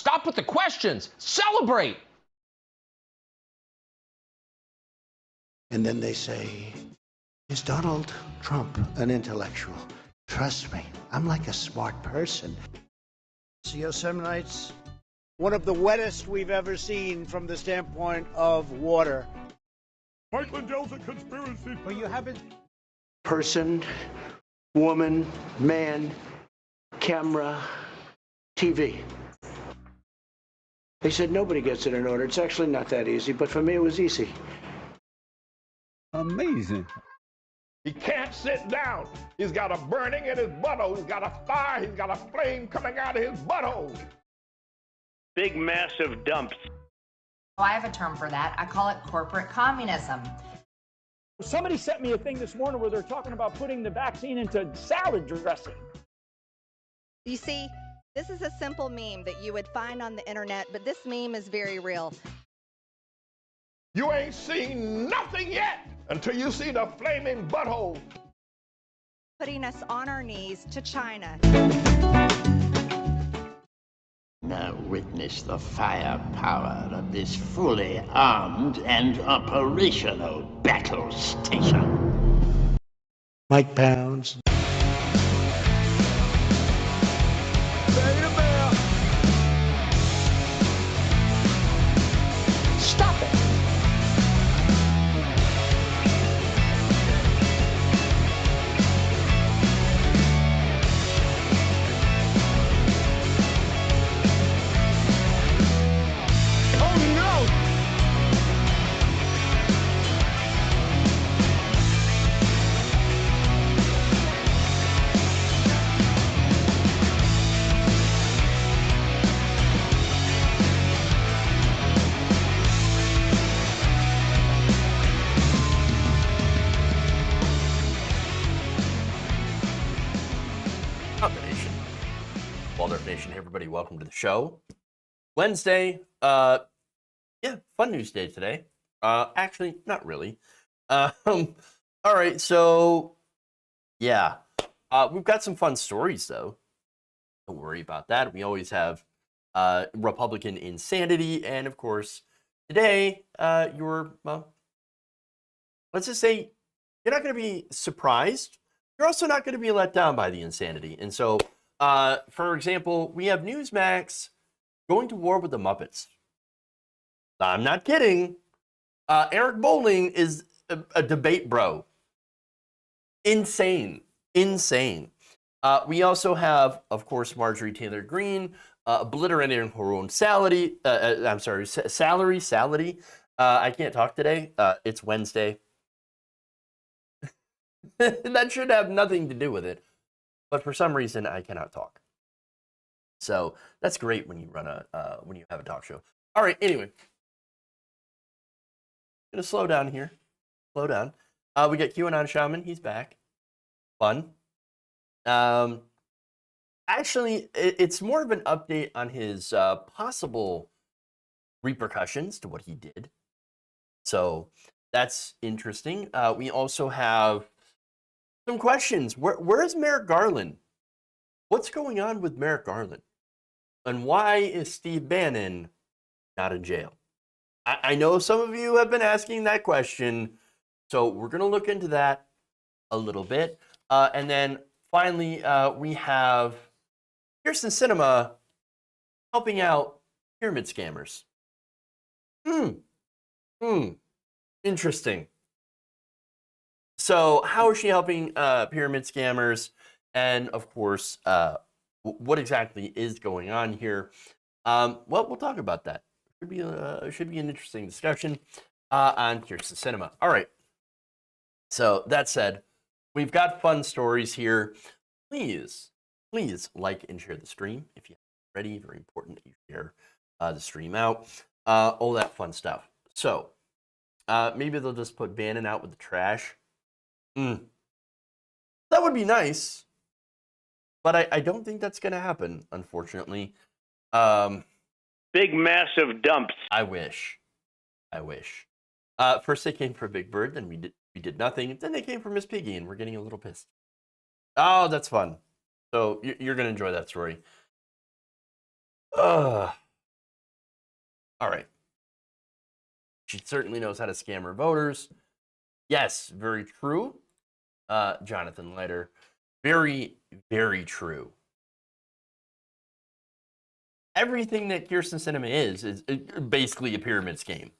Stop with the questions. Celebrate. And then they say, is Donald Trump an intellectual? Trust me, I'm like a smart person. Yosemite's one of the wettest we've ever seen from the standpoint of water. Mike Lindell's a conspiracy. Well, you haven't. Person, woman, man, camera, TV. They said nobody gets it in order. It's actually not that easy, but for me it was easy. Amazing. He can't sit down. He's got a burning in his butthole. He's got a fire. He's got a flame coming out of his butthole. Big, massive dumps. Oh, I have a term for that. I call it corporate communism. Somebody sent me a thing this morning where they're talking about putting the vaccine into salad dressing. You see, this is a simple meme that you would find on the internet, but this meme is very real. You ain't seen nothing yet until you see the flaming butthole. Putting us on our knees to China. Now witness the firepower of this fully armed and operational battle station. Mike Pounds. Stop it. Nation, hey everybody, welcome to the show. Wednesday, yeah, fun news day today. Actually, not really. All right, so yeah, we've got some fun stories though. Don't worry about that. We always have Republican insanity, and of course, today, you're well, let's just say you're not going to be surprised. You're also not going to be let down by the insanity, and so. For example, we have Newsmax going to war with the Muppets. I'm not kidding. Eric Bolling is a debate bro. Insane. Insane. We also have, of course, Marjorie Taylor Greene obliterating her own salary. Salary. I can't talk today. It's Wednesday. That should have nothing to do with it. But for some reason, I cannot talk. So that's great when you run when you have a talk show. All right. Anyway, gonna slow down here. Slow down. We got QAnon Shaman. He's back. Fun. Actually, it's more of an update on his possible repercussions to what he did. So that's interesting. We also have some questions. Where is Merrick Garland? What's going on with Merrick Garland? And why is Steve Bannon not in jail? I know some of you have been asking that question, so we're going to look into that a little bit. And then finally, we have Krysten Sinema helping out pyramid scammers. Interesting. So how is she helping pyramid scammers? And of course, what exactly is going on here? Well, we'll talk about that. Should be an interesting discussion on Kyrsten Sinema. All right. So that said, we've got fun stories here. Please like and share the stream if you haven't already. Very important that you share the stream out. All that fun stuff. So maybe they'll just put Bannon out with the trash. That would be nice, but I don't think that's going to happen, unfortunately. Big, massive dumps. I wish. First they came for Big Bird, then we did nothing. Then they came for Miss Piggy, and we're getting a little pissed. Oh, that's fun. So you're going to enjoy that story. All right. She certainly knows how to scam her voters. Yes, very true. Jonathan Leiter. Very, very true. Everything that Kyrsten Sinema is basically a pyramid scheme.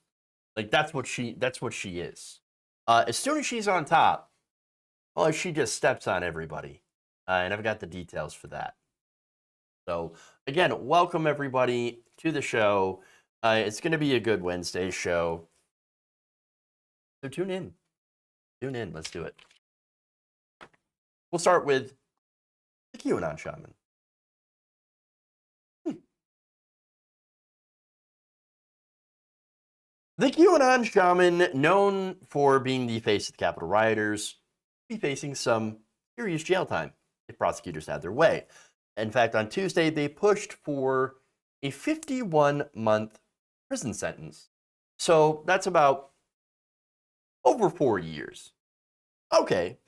Like that's what she is. As soon as she's on top, well, she just steps on everybody. And I've got the details for that. So again, welcome everybody to the show. It's going to be a good Wednesday show. So tune in. Tune in. Let's do it. We'll start with the QAnon Shaman. The QAnon Shaman, known for being the face of the Capitol rioters, will be facing some serious jail time if prosecutors had their way. In fact, on Tuesday, they pushed for a 51-month prison sentence. So that's about over 4 years. Okay,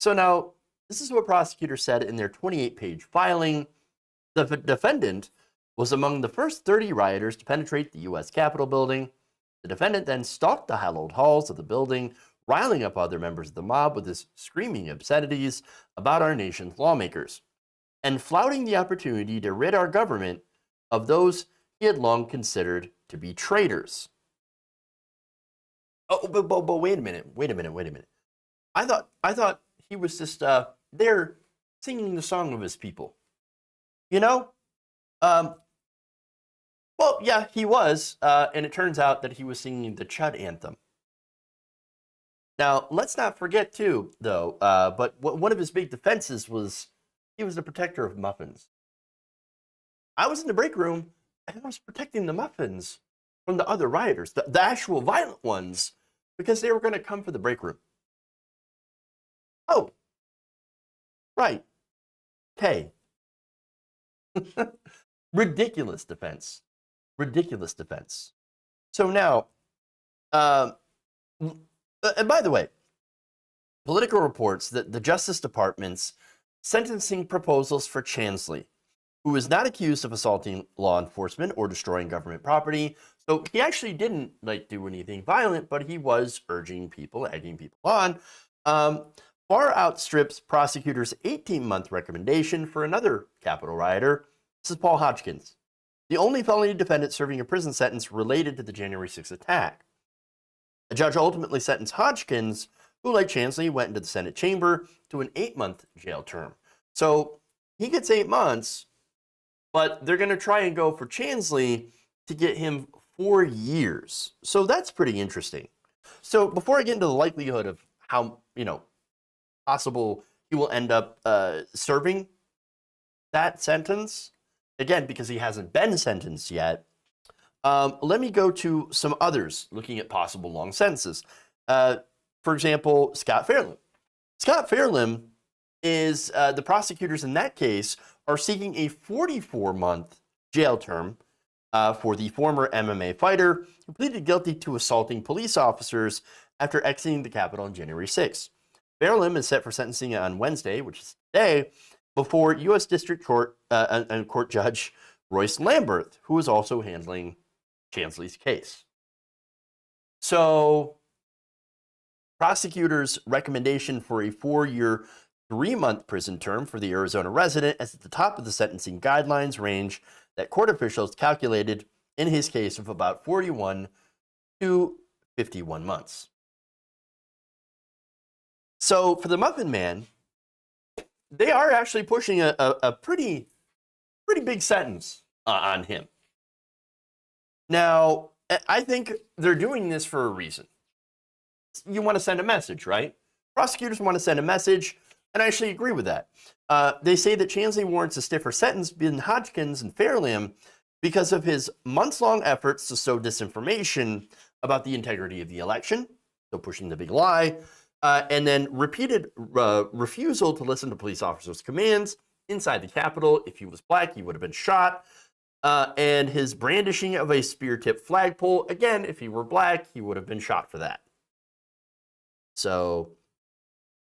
so now this is what prosecutors said in their 28-page filing. The defendant was among the first 30 rioters to penetrate the U.S. Capitol building. The defendant then stalked the hallowed halls of the building, riling up other members of the mob with his screaming obscenities about our nation's lawmakers, and flouting the opportunity to rid our government of those he had long considered to be traitors. Oh, but wait a minute. I thought he was just there singing the song of his people. You know? Well, yeah, he was, and it turns out that he was singing the Chud anthem. Now, let's not forget, too, though, but one of his big defenses was he was the protector of muffins. I was in the break room, and I was protecting the muffins from the other rioters, the actual violent ones, because they were going to come for the break room. Oh, right. Okay. Ridiculous defense. Ridiculous defense. So now, and by the way, Politico reports that the Justice Department's sentencing proposals for Chansley, who is not accused of assaulting law enforcement or destroying government property, so he actually didn't do anything violent, but he was urging people, egging people on, far outstrips prosecutors' 18-month recommendation for another Capitol rioter. This is Paul Hodgkins, the only felony defendant serving a prison sentence related to the January 6th attack. The judge ultimately sentenced Hodgkins, who, like Chansley, went into the Senate chamber, to an 8-month jail term. So he gets 8 months, but they're going to try and go for Chansley to get him 4 years. So that's pretty interesting. So before I get into the likelihood of how, possible he will end up serving that sentence, again, because he hasn't been sentenced yet, let me go to some others looking at possible long sentences. For example, Scott Fairlin. Scott Fairlin is, the prosecutors in that case are seeking a 44-month jail term for the former MMA fighter who pleaded guilty to assaulting police officers after exiting the Capitol on January 6th. Fairlin is set for sentencing on Wednesday, which is today, before U.S. District Court and Court Judge Royce Lamberth, who is also handling Chansley's case. So, prosecutors' recommendation for a 4-year, 3-month prison term for the Arizona resident is at the top of the sentencing guidelines range that court officials calculated in his case of about 41 to 51 months. So, for the Muffin Man, they are actually pushing a pretty big sentence on him. Now, I think they're doing this for a reason. You want to send a message, right? Prosecutors want to send a message, and I actually agree with that. They say that Chansley warrants a stiffer sentence than Hodgkins and Fairlin because of his months-long efforts to sow disinformation about the integrity of the election, so pushing the big lie, and then repeated refusal to listen to police officers' commands inside the Capitol. If he was black, he would have been shot. And his brandishing of a spear-tipped flagpole, again, if he were black, he would have been shot for that. So,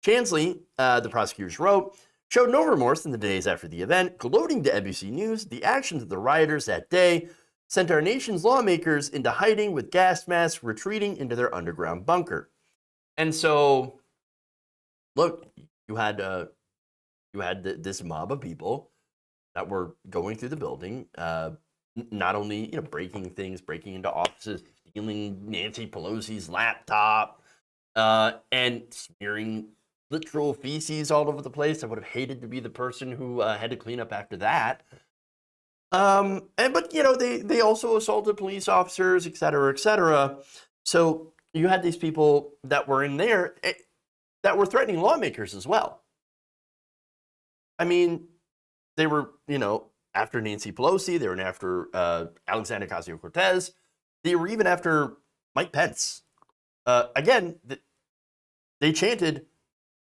Chansley, the prosecutors wrote, showed no remorse in the days after the event, gloating to NBC News the actions of the rioters that day sent our nation's lawmakers into hiding with gas masks, retreating into their underground bunker. And so, look, you had this mob of people that were going through the building, not only breaking things, breaking into offices, stealing Nancy Pelosi's laptop, and smearing literal feces all over the place. I would have hated to be the person who had to clean up after that. But they also assaulted police officers, et cetera, et cetera. So you had these people that were in there that were threatening lawmakers as well. I mean, they were, after Nancy Pelosi, they were after Alexandria Ocasio-Cortez. They were even after Mike Pence. Again, they chanted,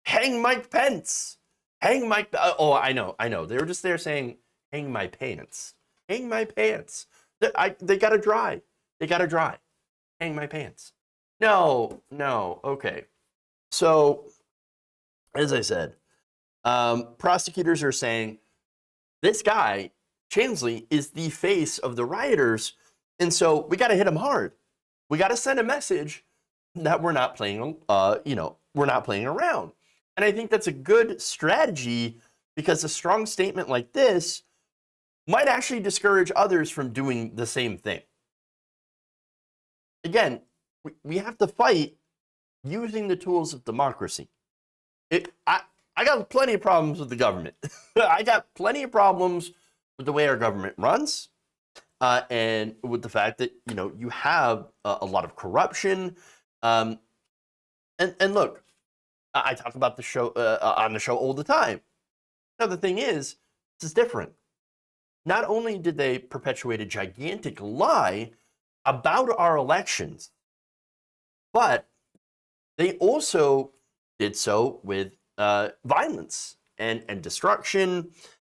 "Hang Mike Pence! Hang Mike..." Oh, I know. They were just there saying, "Hang my pants. Hang my pants." They gotta dry. They gotta dry. Hang my pants. No. Okay. So, as I said, prosecutors are saying this guy, Chansley, is the face of the rioters, and so we got to hit him hard. We got to send a message that we're not playing, we're not playing around. And I think that's a good strategy because a strong statement like this might actually discourage others from doing the same thing. Again, we have to fight using the tools of democracy. I got plenty of problems with the government. I got plenty of problems with the way our government runs, and with the fact that you have a lot of corruption. And look, I talk about the show on the show all the time. Now the thing is, this is different. Not only did they perpetuate a gigantic lie about our elections, but they also did so with violence and destruction,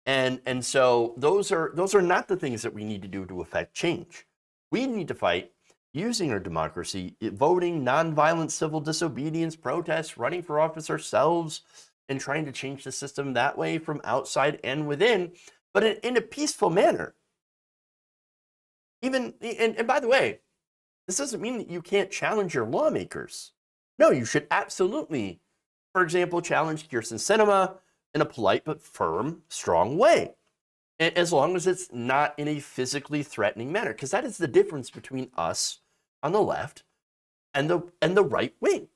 and so those are not the things that we need to do to affect change. We need to fight using our democracy, voting, nonviolent civil disobedience, protests, running for office ourselves, and trying to change the system that way from outside and within, but in a peaceful manner. And by the way, this doesn't mean that you can't challenge your lawmakers. No, you should absolutely, for example, challenge Kyrsten Sinema in a polite but firm, strong way, as long as it's not in a physically threatening manner, because that is the difference between us on the left and the right wing.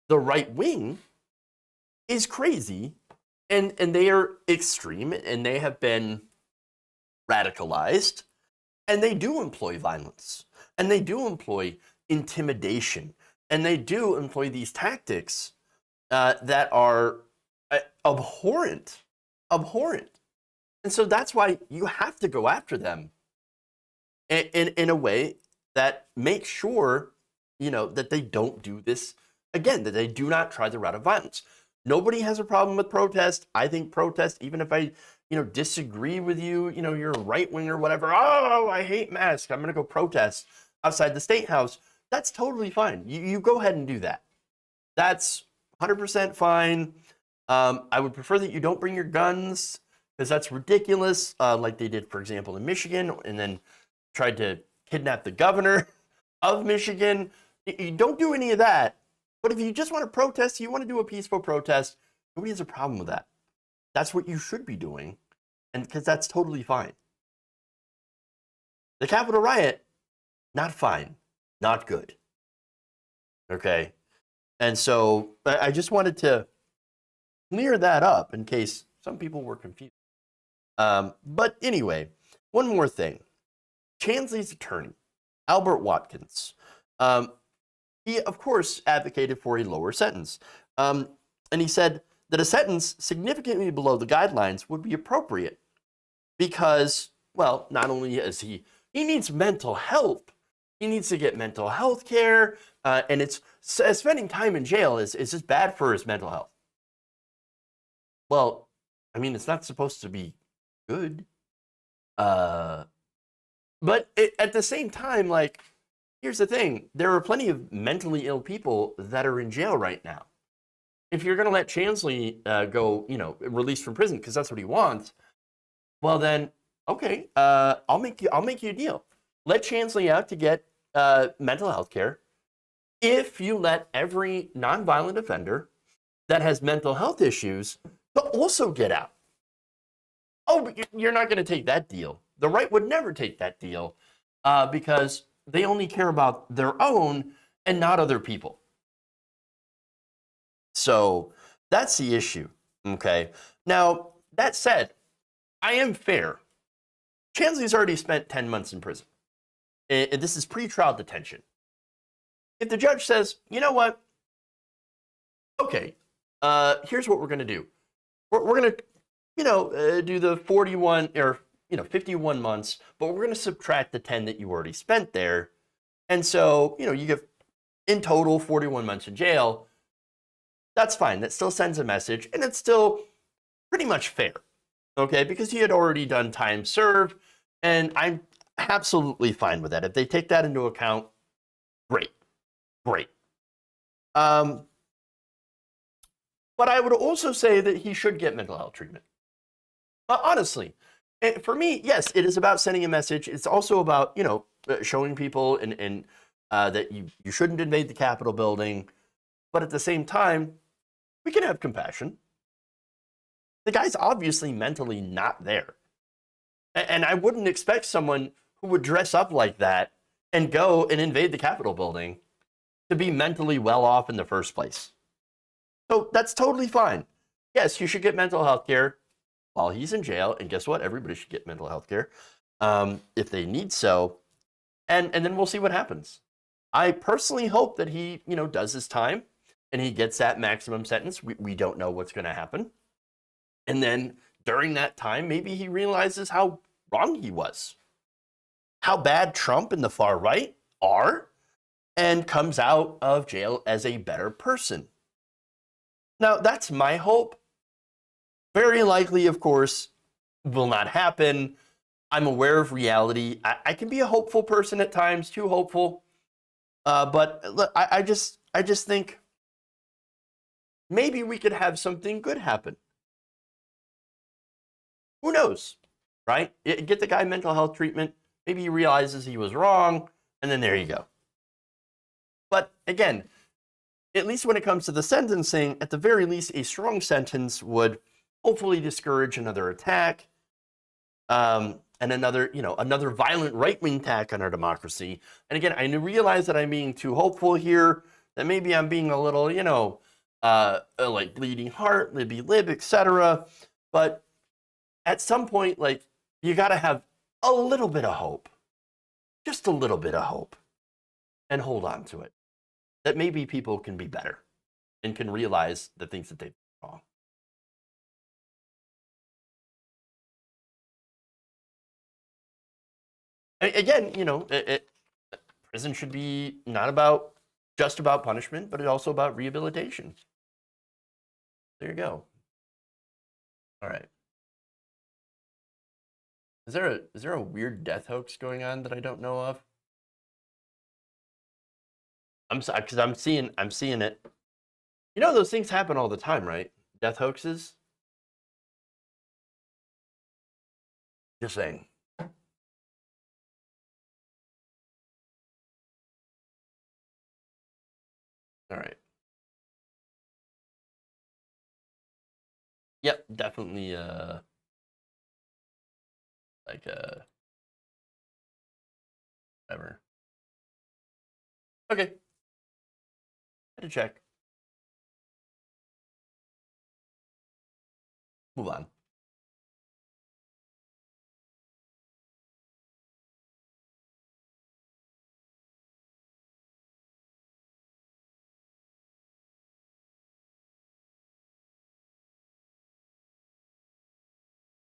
The right wing is crazy, and they are extreme, and they have been radicalized, and they do employ violence, and they do employ intimidation, and they do employ these tactics that are abhorrent. And so that's why you have to go after them in a way that makes sure, that they don't do this again, that they do not try the route of violence. Nobody has a problem with protest. I think protest, even if I, disagree with you, you're a right wing or whatever. Oh, I hate masks. I'm going to go protest outside the State House. That's totally fine. You go ahead and do that. That's 100% fine. I would prefer that you don't bring your guns, because that's ridiculous, like they did, for example, in Michigan, and then tried to kidnap the governor of Michigan. You don't do any of that. But if you just want to protest, you want to do a peaceful protest, nobody has a problem with that. That's what you should be doing, and because that's totally fine. The Capitol riot, not fine, not good. Okay? And so I just wanted to clear that up in case some people were confused. But anyway, one more thing. Chansley's attorney, Albert Watkins, he, of course, advocated for a lower sentence. And he said that a sentence significantly below the guidelines would be appropriate because, well, not only is he needs mental help, he needs to get mental health care, and it's spending time in jail is just bad for his mental health. Well, I mean, it's not supposed to be good. But at the same time, like, here's the thing. There are plenty of mentally ill people that are in jail right now. If you're going to let Chansley go, released from prison because that's what he wants, well then, okay, I'll make you a deal. let Chansley out to get mental health care if you let every nonviolent offender that has mental health issues to also get out. Oh, but you're not going to take that deal. The right would never take that deal because they only care about their own and not other people. So that's the issue, okay? Now, that said, I am fair. Chansley's already spent 10 months in prison. This is pre-trial detention. If the judge says, you know what? Okay, here's what we're going to do. We're going to, do the 41 or 51 months, but we're going to subtract the 10 that you already spent there. And so, you get in total 41 months in jail. That's fine. That still sends a message, and it's still pretty much fair, okay? Because he had already done time served, and I'm absolutely fine with that. If they take that into account, great. But I would also say that he should get mental health treatment. Honestly, for me, yes, it is about sending a message. It's also about, showing people and that you shouldn't invade the Capitol building. But at the same time, we can have compassion. The guy's obviously mentally not there. And I wouldn't expect someone who would dress up like that and go and invade the Capitol building to be mentally well off in the first place. So that's totally fine. Yes, you should get mental health care while he's in jail. And guess what? Everybody should get mental health care if they need so. And then we'll see what happens. I personally hope that he, does his time and he gets that maximum sentence. We don't know what's going to happen. And then during that time, maybe he realizes how wrong he was, how bad Trump and the far right are, and comes out of jail as a better person. Now, that's my hope. Very likely, of course, will not happen. I'm aware of reality. I can be a hopeful person at times, too hopeful. But look, I just think maybe we could have something good happen. Who knows, right? Get the guy mental health treatment. Maybe he realizes he was wrong, and then there you go. But again, at least when it comes to the sentencing, at the very least, a strong sentence would hopefully discourage another attack and another violent right-wing attack on our democracy. And again, I realize that I'm being too hopeful here, that maybe I'm being a little, like bleeding heart, libby lib, etc. But at some point, you got to have a little bit of hope, just a little bit of hope, and hold on to it. That maybe people can be better and can realize the things that they've done wrong. Again, prison should be not just about punishment, but it's also about rehabilitation. There you go. All right. Is there a weird death hoax going on that I don't know of? I'm sorry, because I'm seeing it. Those things happen all the time, right? Death hoaxes. Just saying. All right. Yep, definitely. Whatever. Okay. Had to check. Move on.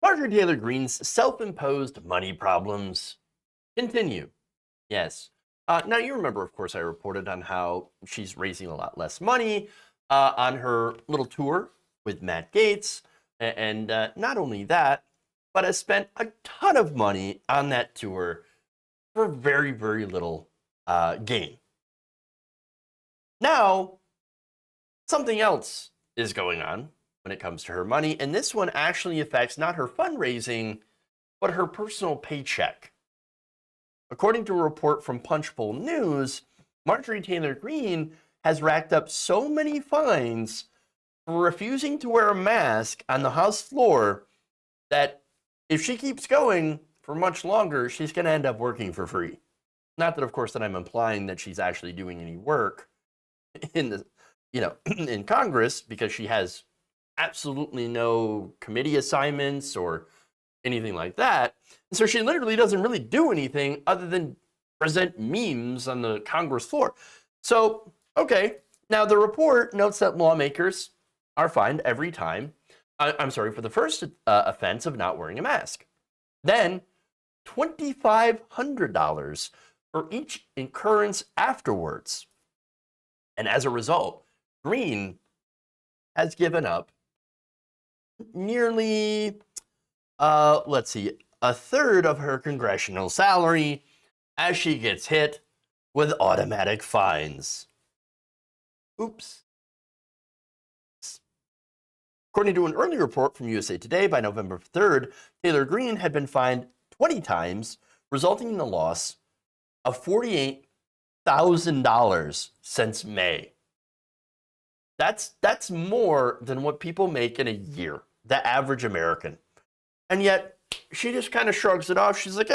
Marjorie Taylor Greene's self-imposed money problems continue. Yes. Now, you remember, of course, I reported on how she's raising a lot less money on her little tour with Matt Gaetz. And not only that, but has spent a ton of money on that tour for very, very little gain. Now, something else is going on when it comes to her money, and this one actually affects not her fundraising, but her personal paycheck. According to a report from Punchbowl News, Marjorie Taylor Greene has racked up so many fines for refusing to wear a mask on the House floor that if she keeps going for much longer, she's going to end up working for free. Not that, of course, that I'm implying that she's actually doing any work in the, in Congress, because she has absolutely no committee assignments or anything like that. And so she literally doesn't really do anything other than present memes on the Congress floor. So, okay. Now, the report notes that lawmakers are fined every time. I'm sorry, for the first offense of not wearing a mask. Then, $2,500 for each occurrence afterwards. And as a result, Greene has given up nearly, let's see, a third of her congressional salary as she gets hit with automatic fines. Oops. According to an early report from USA Today, by November 3rd, Taylor Greene had been fined 20 times, resulting in a loss of $48,000 since May. That's more than what people make in a year, the average American. And yet, she just kind of shrugs it off. She's like,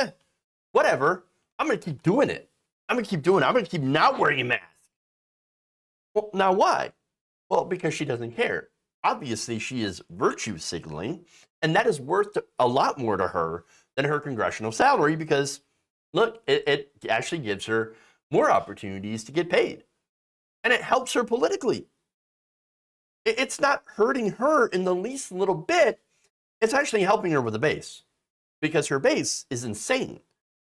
whatever. I'm going to keep doing it. I'm going to keep doing it. I'm going to keep not wearing a mask. Well, now why? Well, because she doesn't care. Obviously, she is virtue signaling, and that is worth a lot more to her than her congressional salary because, look, it actually gives her more opportunities to get paid. And it helps her politically. It's not hurting her in the least little bit. It's actually helping her with the base because her base is insane,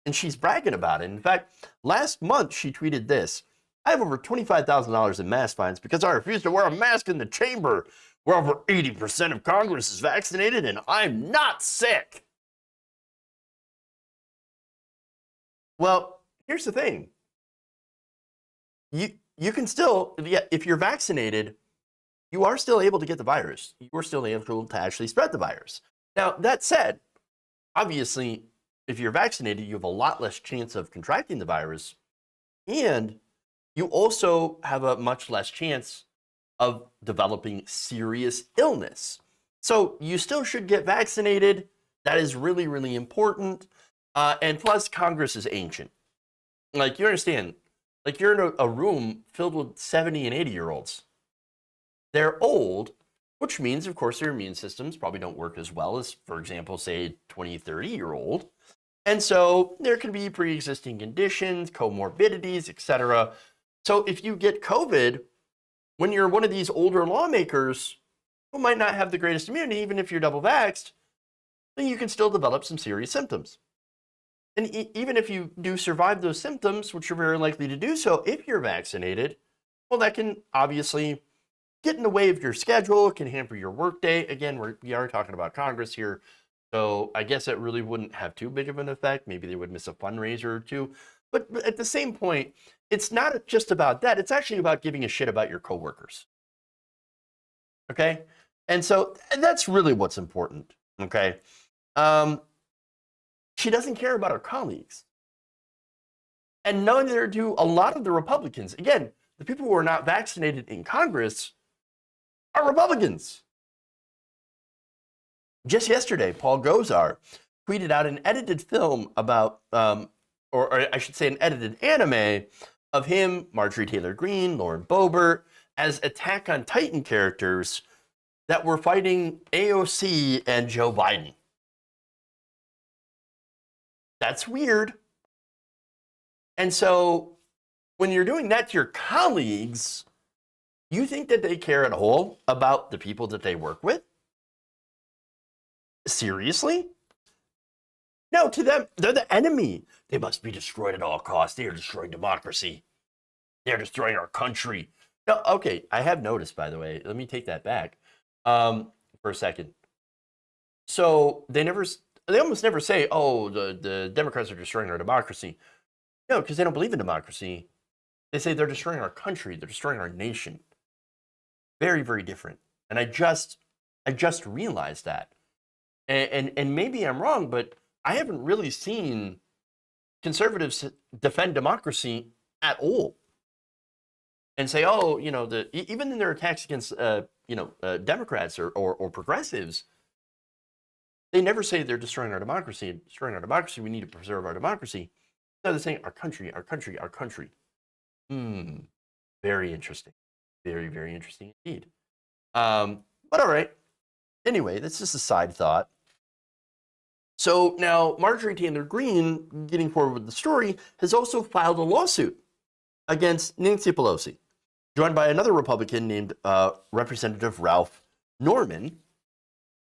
and she's bragging about it. In fact, last month, she tweeted this: I have over $25,000 in mask fines because I refuse to wear a mask in the chamber where over 80% of Congress is vaccinated and I'm not sick. Well, here's the thing. You can still, if you're vaccinated, you are still able to get the virus. You are still able to actually spread the virus. Now, that said, obviously, if you're vaccinated, you have a lot less chance of contracting the virus, and you also have a much less chance of developing serious illness. So you still should get vaccinated. That is really, really important. And plus, Congress is ancient. Like, you understand, like you're in a room filled with 70 and 80-year-olds. They're old, which means, of course, their immune systems probably don't work as well as, for example, say, 20, 30-year-old. And so there can be pre-existing conditions, comorbidities, etc. So if you get COVID, when you're one of these older lawmakers who might not have the greatest immunity, even if you're double vaxxed, then you can still develop some serious symptoms. And even if you do survive those symptoms, which you're very likely to do so if you're vaccinated, well, that can obviously get in the way of your schedule. It can hamper your workday. Again, we are talking about Congress here, so I guess it really wouldn't have too big of an effect. Maybe they would miss a fundraiser or two. But at the same point, it's not just about that. It's actually about giving a shit about your coworkers. Okay? And so that's really what's important. Okay? She doesn't care about her colleagues. And neither do a lot of the Republicans. Again, the people who are not vaccinated in Congress are Republicans. Just yesterday, Paul Gosar tweeted out an edited film about, or I should say an edited anime of him, Marjorie Taylor Greene, Lauren Boebert, as Attack on Titan characters that were fighting AOC and Joe Biden. That's weird. And so when you're doing that to your colleagues, you think that they care at all about the people that they work with? Seriously? No, to them, they're the enemy. They must be destroyed at all costs. They are destroying democracy. They're destroying our country. No, okay, I have noticed, by the way. Let me take that back for a second. So they almost never say, oh, the Democrats are destroying our democracy. No, because they don't believe in democracy. They say they're destroying our country. They're destroying our nation. Very, very different. And I just realized that. And maybe I'm wrong, but I haven't really seen conservatives defend democracy at all and say, oh, you know, even in their attacks against, Democrats or progressives, they never say they're destroying our democracy. Destroying our democracy, we need to preserve our democracy. No, they're saying our country, our country, our country. Very interesting. Very, very interesting indeed. But all right. Anyway, that's just a side thought. So now Marjorie Taylor Greene, getting forward with the story, has also filed a lawsuit against Nancy Pelosi, joined by another Republican named Representative Ralph Norman,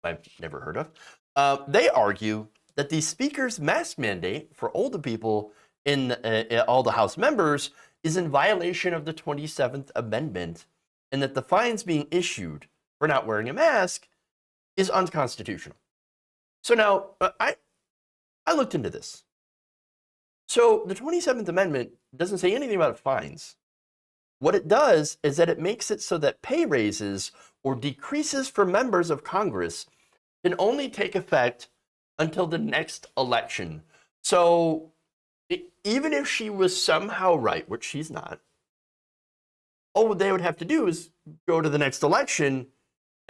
I've never heard of. They argue that the Speaker's mask mandate for older people in all the House members is in violation of the 27th Amendment, and that the fines being issued for not wearing a mask is unconstitutional. So now, I looked into this. So the 27th Amendment doesn't say anything about fines. What it does is that it makes it so that pay raises or decreases for members of Congress can only take effect until the next election. So even if she was somehow right, which she's not, all they would have to do is go to the next election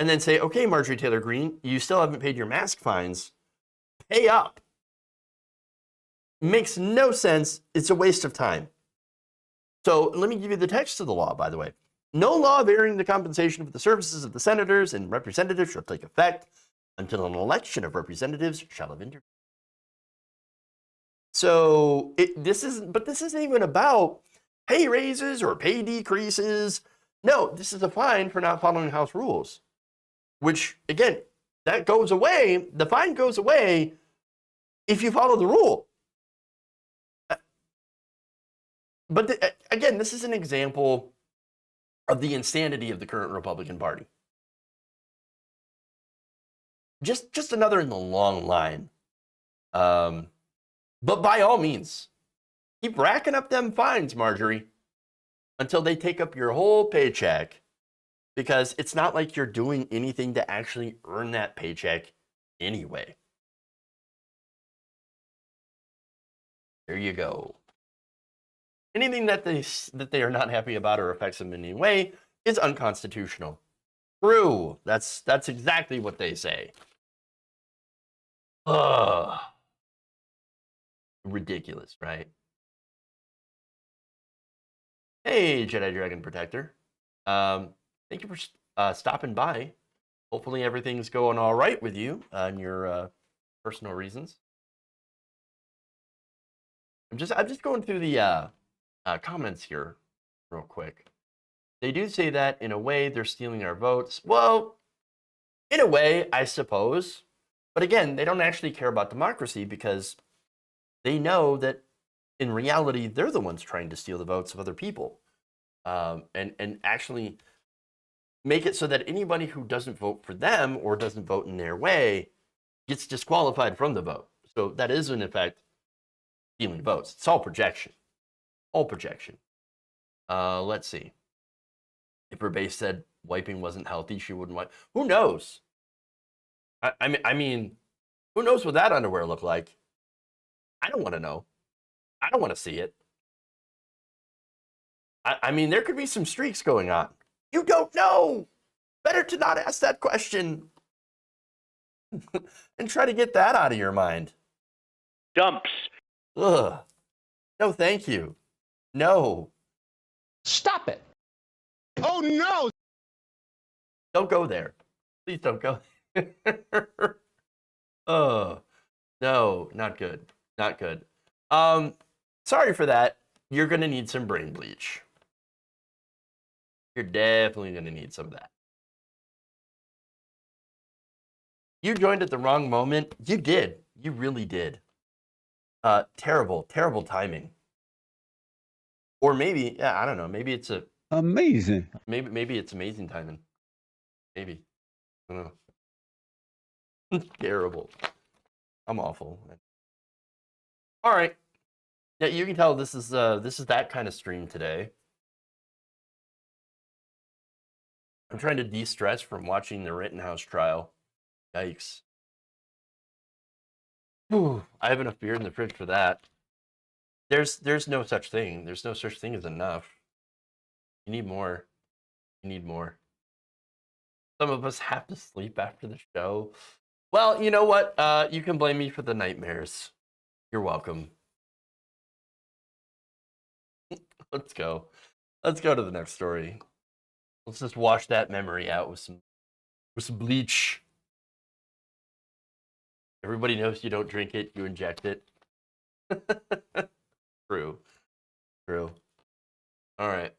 and then say, okay, Marjorie Taylor Greene, you still haven't paid your mask fines. Pay up. Makes no sense. It's a waste of time. So let me give you the text of the law, by the way. No law varying the compensation for the services of the senators and representatives shall take effect until an election of representatives shall have intervened. So this isn't even about pay raises or pay decreases. No, this is a fine for not following House rules, which, again, that goes away. The fine goes away if you follow the rule. But again, this is an example of the insanity of the current Republican Party. Just another in the long line. But by all means, keep racking up them fines, Marjorie, until they take up your whole paycheck, because it's not like you're doing anything to actually earn that paycheck anyway. There you go. Anything that they are not happy about or affects them in any way is unconstitutional. True. That's exactly what they say. Ugh. Ridiculous, right? Hey, Jedi Dragon Protector. Thank you for stopping by. Hopefully everything's going all right with you and your personal reasons. I'm just going through the comments here real quick. They do say that in a way they're stealing our votes. Well, in a way, I suppose. But again, they don't actually care about democracy because they know that in reality, they're the ones trying to steal the votes of other people, and actually make it so that anybody who doesn't vote for them or doesn't vote in their way gets disqualified from the vote. So that is, in effect, stealing votes. It's all projection. All projection. Let's see. If her base said wiping wasn't healthy, she wouldn't wipe. Who knows? I mean, who knows what that underwear looked like? I don't want to know. I don't want to see it. I mean, there could be some streaks going on. You don't know. Better to not ask that question and try to get that out of your mind. Dumps. Ugh. No, thank you. No. Stop it. Oh, no! Don't go there. Please don't go there. Oh, no, not good. Not good. Sorry for that. You're going to need some brain bleach. You're definitely going to need some of that. You joined at the wrong moment. You did. You really did. Terrible, terrible timing. Or maybe, yeah, I don't know. Maybe it's amazing. Maybe it's amazing timing. Maybe. I don't know. Terrible. I'm awful. All right. Yeah, you can tell this is that kind of stream today. I'm trying to de-stress from watching the Rittenhouse trial. Yikes. Whew, I have enough beer in the fridge for that. There's no such thing. There's no such thing as enough. You need more. You need more. Some of us have to sleep after the show. Well, you know what? You can blame me for the nightmares. You're welcome. Let's go. Let's go to the next story. Let's just wash that memory out with some bleach. Everybody knows you don't drink it, you inject it. True. True. All right.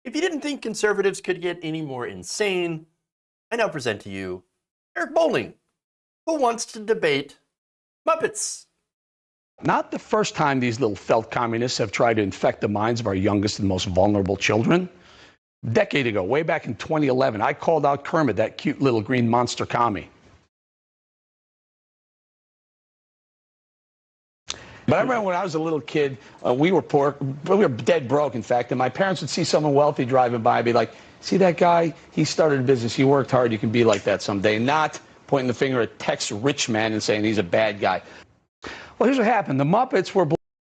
If you didn't think conservatives could get any more insane, I now present to you Eric Bolling, who wants to debate Muppets. Not the first time these little felt communists have tried to infect the minds of our youngest and most vulnerable children. A decade ago, way back in 2011, I called out Kermit, that cute little green monster commie. But I remember when I was a little kid, we were poor, we were dead broke, in fact, and my parents would see someone wealthy driving by and be like, see that guy? He started a business, he worked hard, you can be like that someday. Not pointing the finger at Tex Rich Man and saying he's a bad guy. Well, here's what happened. The Muppets were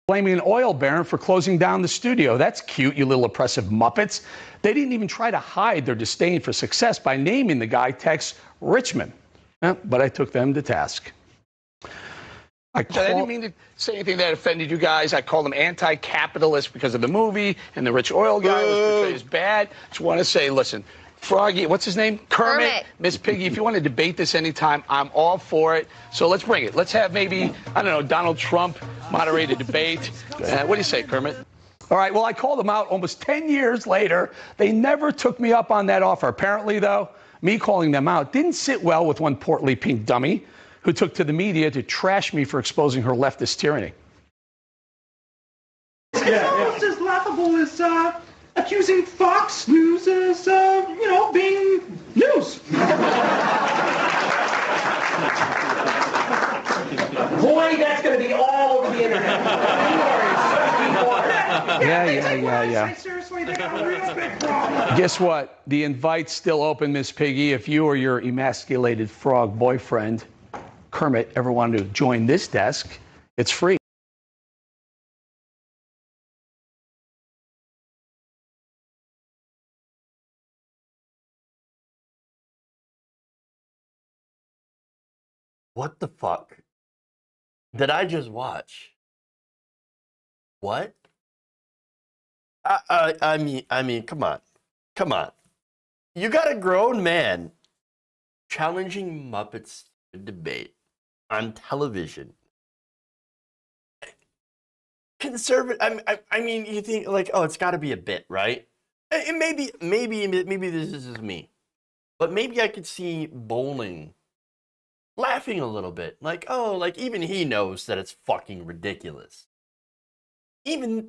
blaming an oil baron for closing down the studio. That's cute, you little oppressive Muppets. They didn't even try to hide their disdain for success by naming the guy Tex Richman. But I took them to task. I didn't mean to say anything that offended you guys. I called them anti-capitalist because of the movie, and the rich oil guy was portrayed as bad. Just want to say, listen, Froggy, what's his name? Kermit. Miss Piggy, if you want to debate this anytime, I'm all for it. So let's bring it. Let's have maybe, I don't know, Donald Trump moderate a debate. What do you say, Kermit? All right, well, I called them out almost 10 years later. They never took me up on that offer. Apparently, though, me calling them out didn't sit well with one portly pink dummy who took to the media to trash me for exposing her leftist tyranny. It's almost as laughable as accusing Fox News as, you know, being news. Boy, that's going to be all over the internet. Yeah. Seriously, they got a real big problem. Guess what? The invite's still open, Miss Piggy. If you or your emasculated frog boyfriend, Kermit, ever wanted to join this desk, it's free. What the fuck did I just watch? What? I mean, come on. You got a grown man challenging Muppets to debate on television. Conservative. I mean, you think like, oh, it's got to be a bit, right? And maybe this is just me, but maybe I could see Bolling laughing a little bit, like, oh, like even he knows that it's fucking ridiculous.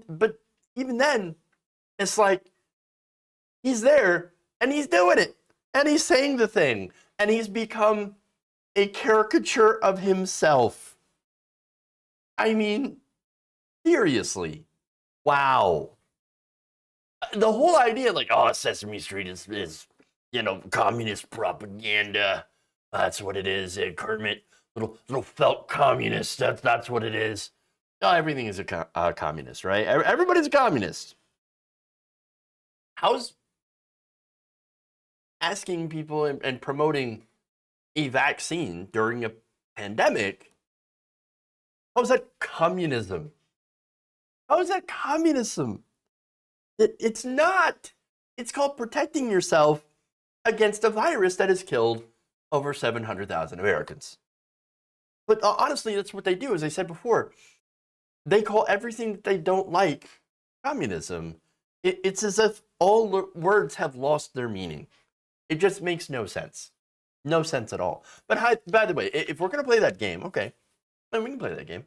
But even then, it's like he's there and he's doing it and he's saying the thing and he's become a caricature of himself. I mean, seriously, wow. The whole idea, like, oh, Sesame Street is you know, communist propaganda. That's what it is. Kermit, little felt communist. That's what it is. No, everything is a communist, right? Everybody's a communist. How's asking people and promoting a vaccine during a pandemic? How's that communism? How is that communism? It's not. It's called protecting yourself against a virus that has killed over 700,000 Americans. But honestly, that's what they do. As I said before, they call everything that they don't like communism. It's as if all words have lost their meaning. It just makes no sense. No sense at all. But by the way, if we're going to play that game, okay, then we can play that game.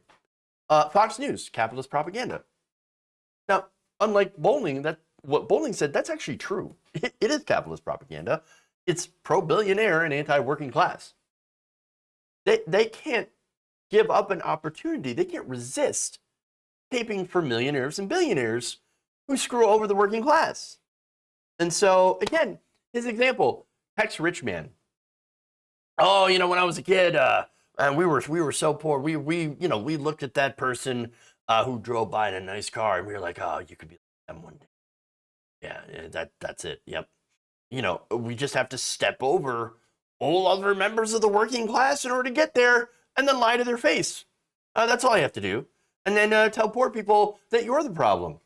Fox News, capitalist propaganda. Now, unlike Bolling, what Bolling said, that's actually true. It is capitalist propaganda. It's pro-billionaire and anti-working class. They can't give up an opportunity. They can't resist taping for millionaires and billionaires who screw over the working class. And so, again, his example, Tex Rich Man. Oh, you know, when I was a kid, and we were so poor. We looked at that person who drove by in a nice car, and we were like, oh, you could be like them one day. Yeah, that's it. Yep. You know, we just have to step over all other members of the working class in order to get there, and then lie to their face. That's all I have to do. And then tell poor people that you're the problem,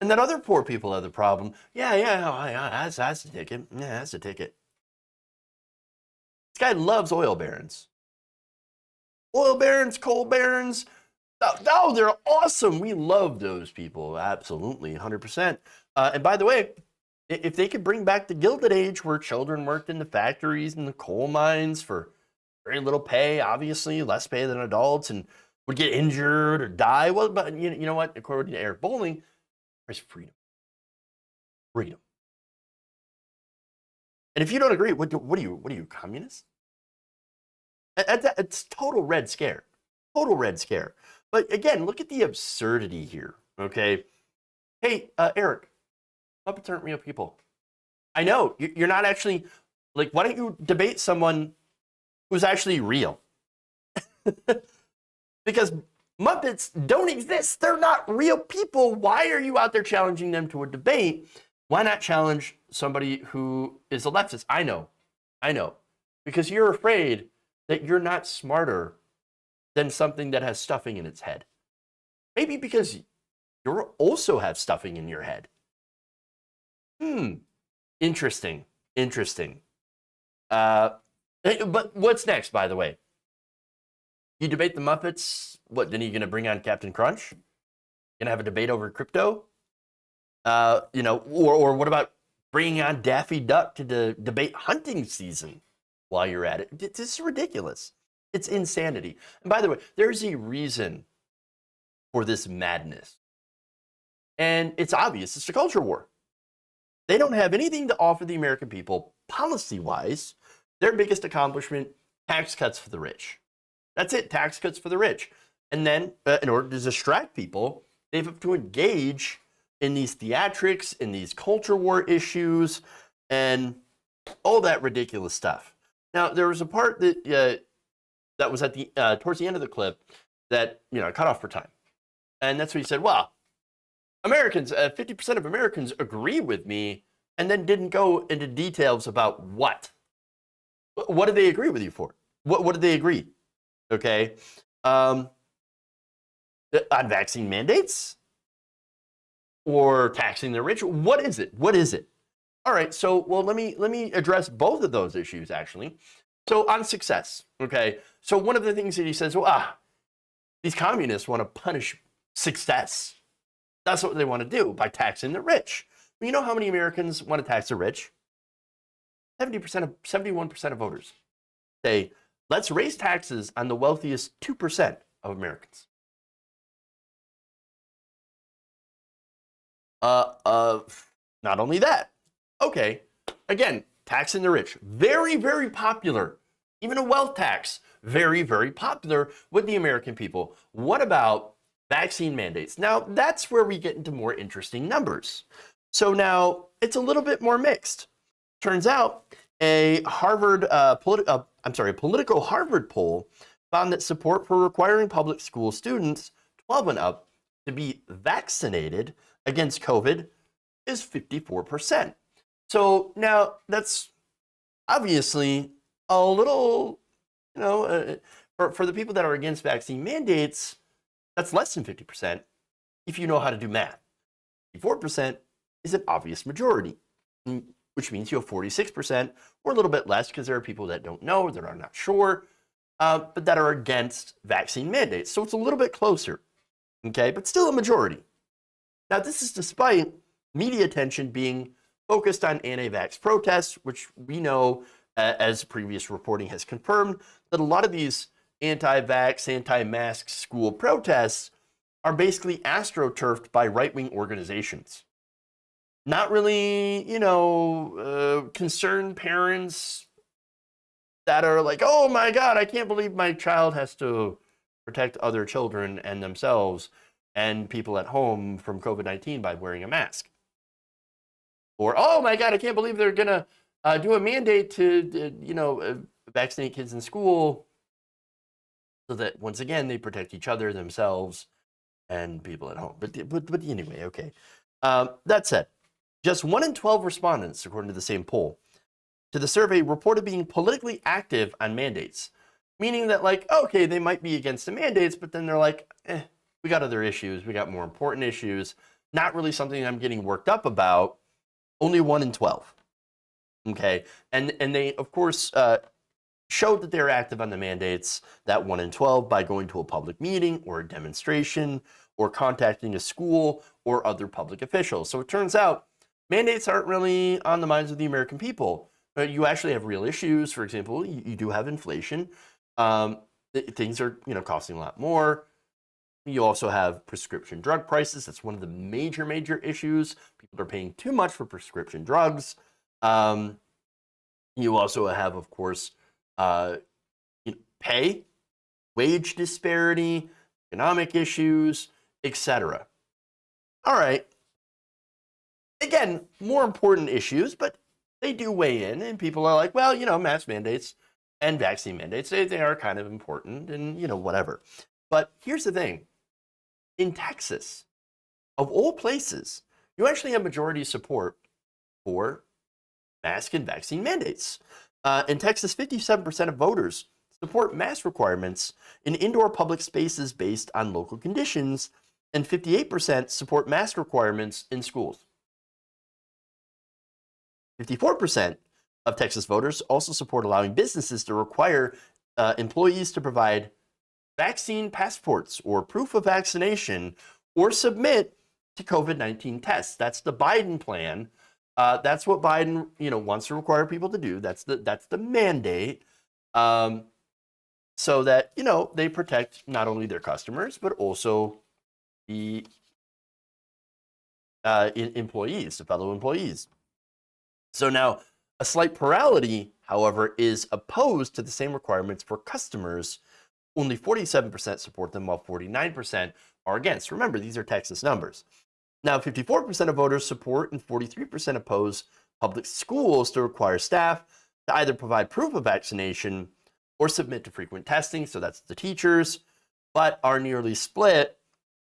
and that other poor people are the problem. Yeah, that's the ticket. Yeah, that's the ticket. This guy loves oil barons. Oil barons, coal barons. Oh, they're awesome. We love those people. Absolutely, 100%. And by the way, if they could bring back the Gilded Age where children worked in the factories and the coal mines for very little pay, obviously, less pay than adults, and would get injured or die, well, but you know what? According to Eric Bolling, there's freedom. Freedom. And if you don't agree, what are you, communist? It's total Red Scare. Total Red Scare. But again, look at the absurdity here, okay? Hey, Eric, Muppets aren't real people. I know, you're not actually, like, why don't you debate someone who's actually real? Because Muppets don't exist. They're not real people. Why are you out there challenging them to a debate? Why not challenge somebody who is a leftist? I know. Because you're afraid that you're not smarter than something that has stuffing in its head. Maybe because you also have stuffing in your head. Interesting. But what's next, by the way? You debate the Muppets. What, then are you going to bring on Captain Crunch? Going to have a debate over crypto? Or what about bringing on Daffy Duck to debate hunting season while you're at it? This is ridiculous. It's insanity. And by the way, there's a reason for this madness. And it's obvious. It's a culture war. They don't have anything to offer the American people policy-wise. Their biggest accomplishment, tax cuts for the rich. That's it, tax cuts for the rich. And then, in order to distract people, they have to engage in these theatrics, in these culture war issues, and all that ridiculous stuff. Now, there was a part that that was at the towards the end of the clip that cut off for time, and that's when he said, "Well, Americans, 50% of Americans agree with me," and then didn't go into details about what. What did they agree with you for? What did they agree? Okay, on vaccine mandates or taxing the rich. What is it? All right, so let me address both of those issues actually. So on success, okay. So one of the things that he says, these communists want to punish success. That's what they want to do by taxing the rich. Well, you know how many Americans want to tax the rich? 71% of voters say, let's raise taxes on the wealthiest 2% of Americans. Not only that, okay, again, taxing the rich, very, very popular. Even a wealth tax, very, very popular with the American people. What about vaccine mandates? Now, that's where we get into more interesting numbers. So now it's a little bit more mixed. Turns out a Politico Harvard poll found that support for requiring public school students 12 and up to be vaccinated against COVID is 54%. So now that's obviously a little, for the people that are against vaccine mandates, that's less than 50% if you know how to do math. 54% is an obvious majority, which means you have 46%, or a little bit less because there are people that don't know, that are not sure, but that are against vaccine mandates. So it's a little bit closer, okay, but still a majority. Now, this is despite media attention being focused on anti-vax protests, which we know, as previous reporting has confirmed, that a lot of these anti-vax, anti-mask school protests are basically astroturfed by right-wing organizations. Not really, concerned parents that are like, oh my God, I can't believe my child has to protect other children and themselves and people at home from COVID-19 by wearing a mask. Or, oh my God, I can't believe they're going to do a mandate to, vaccinate kids in school so that, once again, they protect each other, themselves, and people at home. But anyway, okay. That said, just 1 in 12 respondents, according to the same poll, to the survey reported being politically active on mandates, meaning that, like, okay, they might be against the mandates, but then they're like, we got other issues. We got more important issues. Not really something I'm getting worked up about. Only 1 in 12. Okay. And they, of course, showed that they're active on the mandates, that 1 in 12, by going to a public meeting or a demonstration or contacting a school or other public officials. So it turns out mandates aren't really on the minds of the American people. But you actually have real issues. For example, you do have inflation. Things are, costing a lot more. You also have prescription drug prices. That's one of the major issues. People are paying too much for prescription drugs. You also have, of course, pay, wage disparity, economic issues, etc. All right. Again, more important issues, but they do weigh in, and people are like, well, mask mandates and vaccine mandates, they are kind of important and, whatever. But here's the thing. In Texas, of all places, you actually have majority support for mask and vaccine mandates. In Texas, 57% of voters support mask requirements in indoor public spaces based on local conditions, and 58% support mask requirements in schools. 54% of Texas voters also support allowing businesses to require employees to provide vaccine passports or proof of vaccination or submit to COVID-19 tests. That's the Biden plan. That's what Biden, wants to require people to do. That's the mandate, so that they protect not only their customers but also the employees, the fellow employees. So now, a slight plurality, however, is opposed to the same requirements for customers. Only 47% support them, while 49% are against. Remember, these are Texas numbers. Now, 54% of voters support and 43% oppose public schools to require staff to either provide proof of vaccination or submit to frequent testing, so that's the teachers, but are nearly split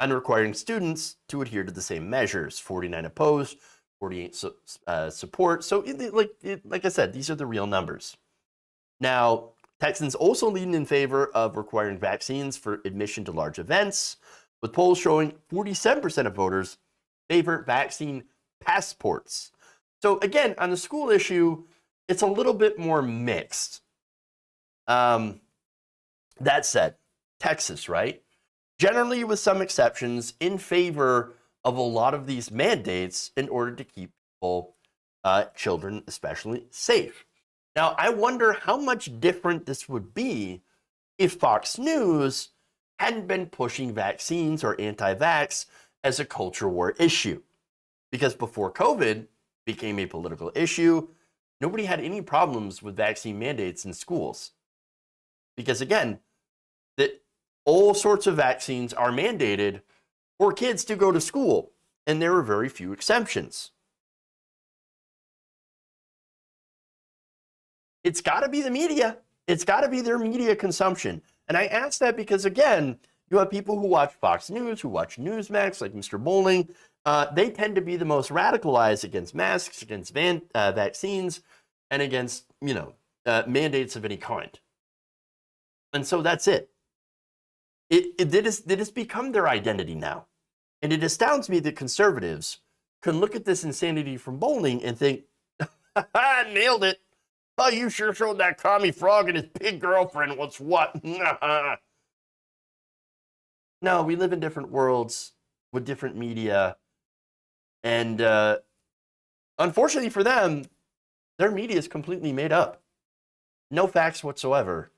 on requiring students to adhere to the same measures. 49 opposed, 48 support. So, like I said, these are the real numbers. Now, Texans also lean in favor of requiring vaccines for admission to large events, with polls showing 47% of voters favor vaccine passports. So again, on the school issue, it's a little bit more mixed. That said, Texas, right? Generally, with some exceptions, in favor of a lot of these mandates in order to keep people, children especially, safe. Now, I wonder how much different this would be if Fox News hadn't been pushing vaccines or anti-vax as a culture war issue. Because before COVID became a political issue, nobody had any problems with vaccine mandates in schools. Because again, all sorts of vaccines are mandated for kids to go to school, and there are very few exceptions. It's got to be the media. It's got to be their media consumption. And I ask that because, again, you have people who watch Fox News, who watch Newsmax, like Mr. Bolling. They tend to be the most radicalized against masks, against vaccines, and against, mandates of any kind. And so that's it. It has become their identity now. And it astounds me that conservatives can look at this insanity from Bolling and think, nailed it. Oh, you sure showed that commie frog and his pig girlfriend what's what. No, we live in different worlds with different media. And unfortunately for them, their media is completely made up. No facts whatsoever.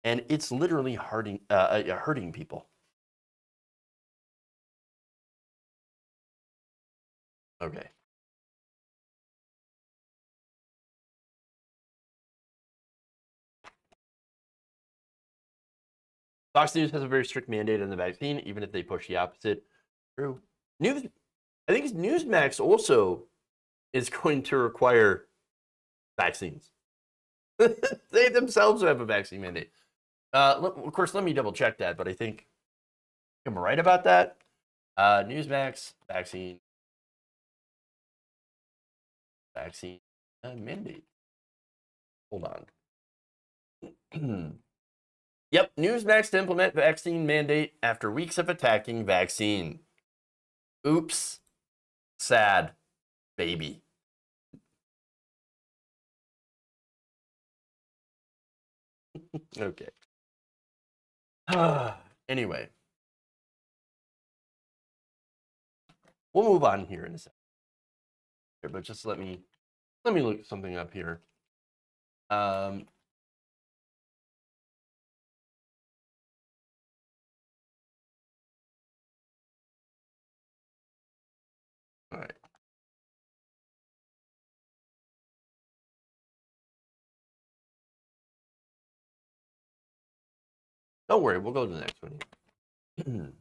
And it's literally hurting people. Okay. Fox News has a very strict mandate on the vaccine, even if they push the opposite. True. News. I think Newsmax also is going to require vaccines. They themselves have a vaccine mandate. Of course, let me double check that, but I think I'm right about that. Newsmax vaccine mandate. Hold on. Yep, Newsmax to implement vaccine mandate after weeks of attacking vaccine. Oops. Sad. Baby. Okay. Anyway. We'll move on here in a second. But just let me look something up here. All right. Don't worry, we'll go to the next one.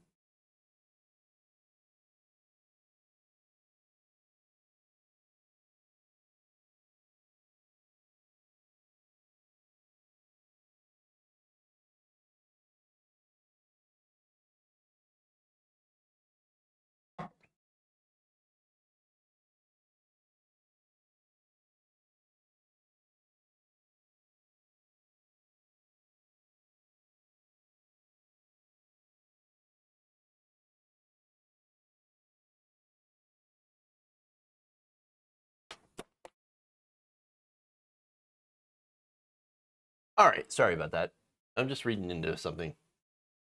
All right, sorry about that. I'm just reading into something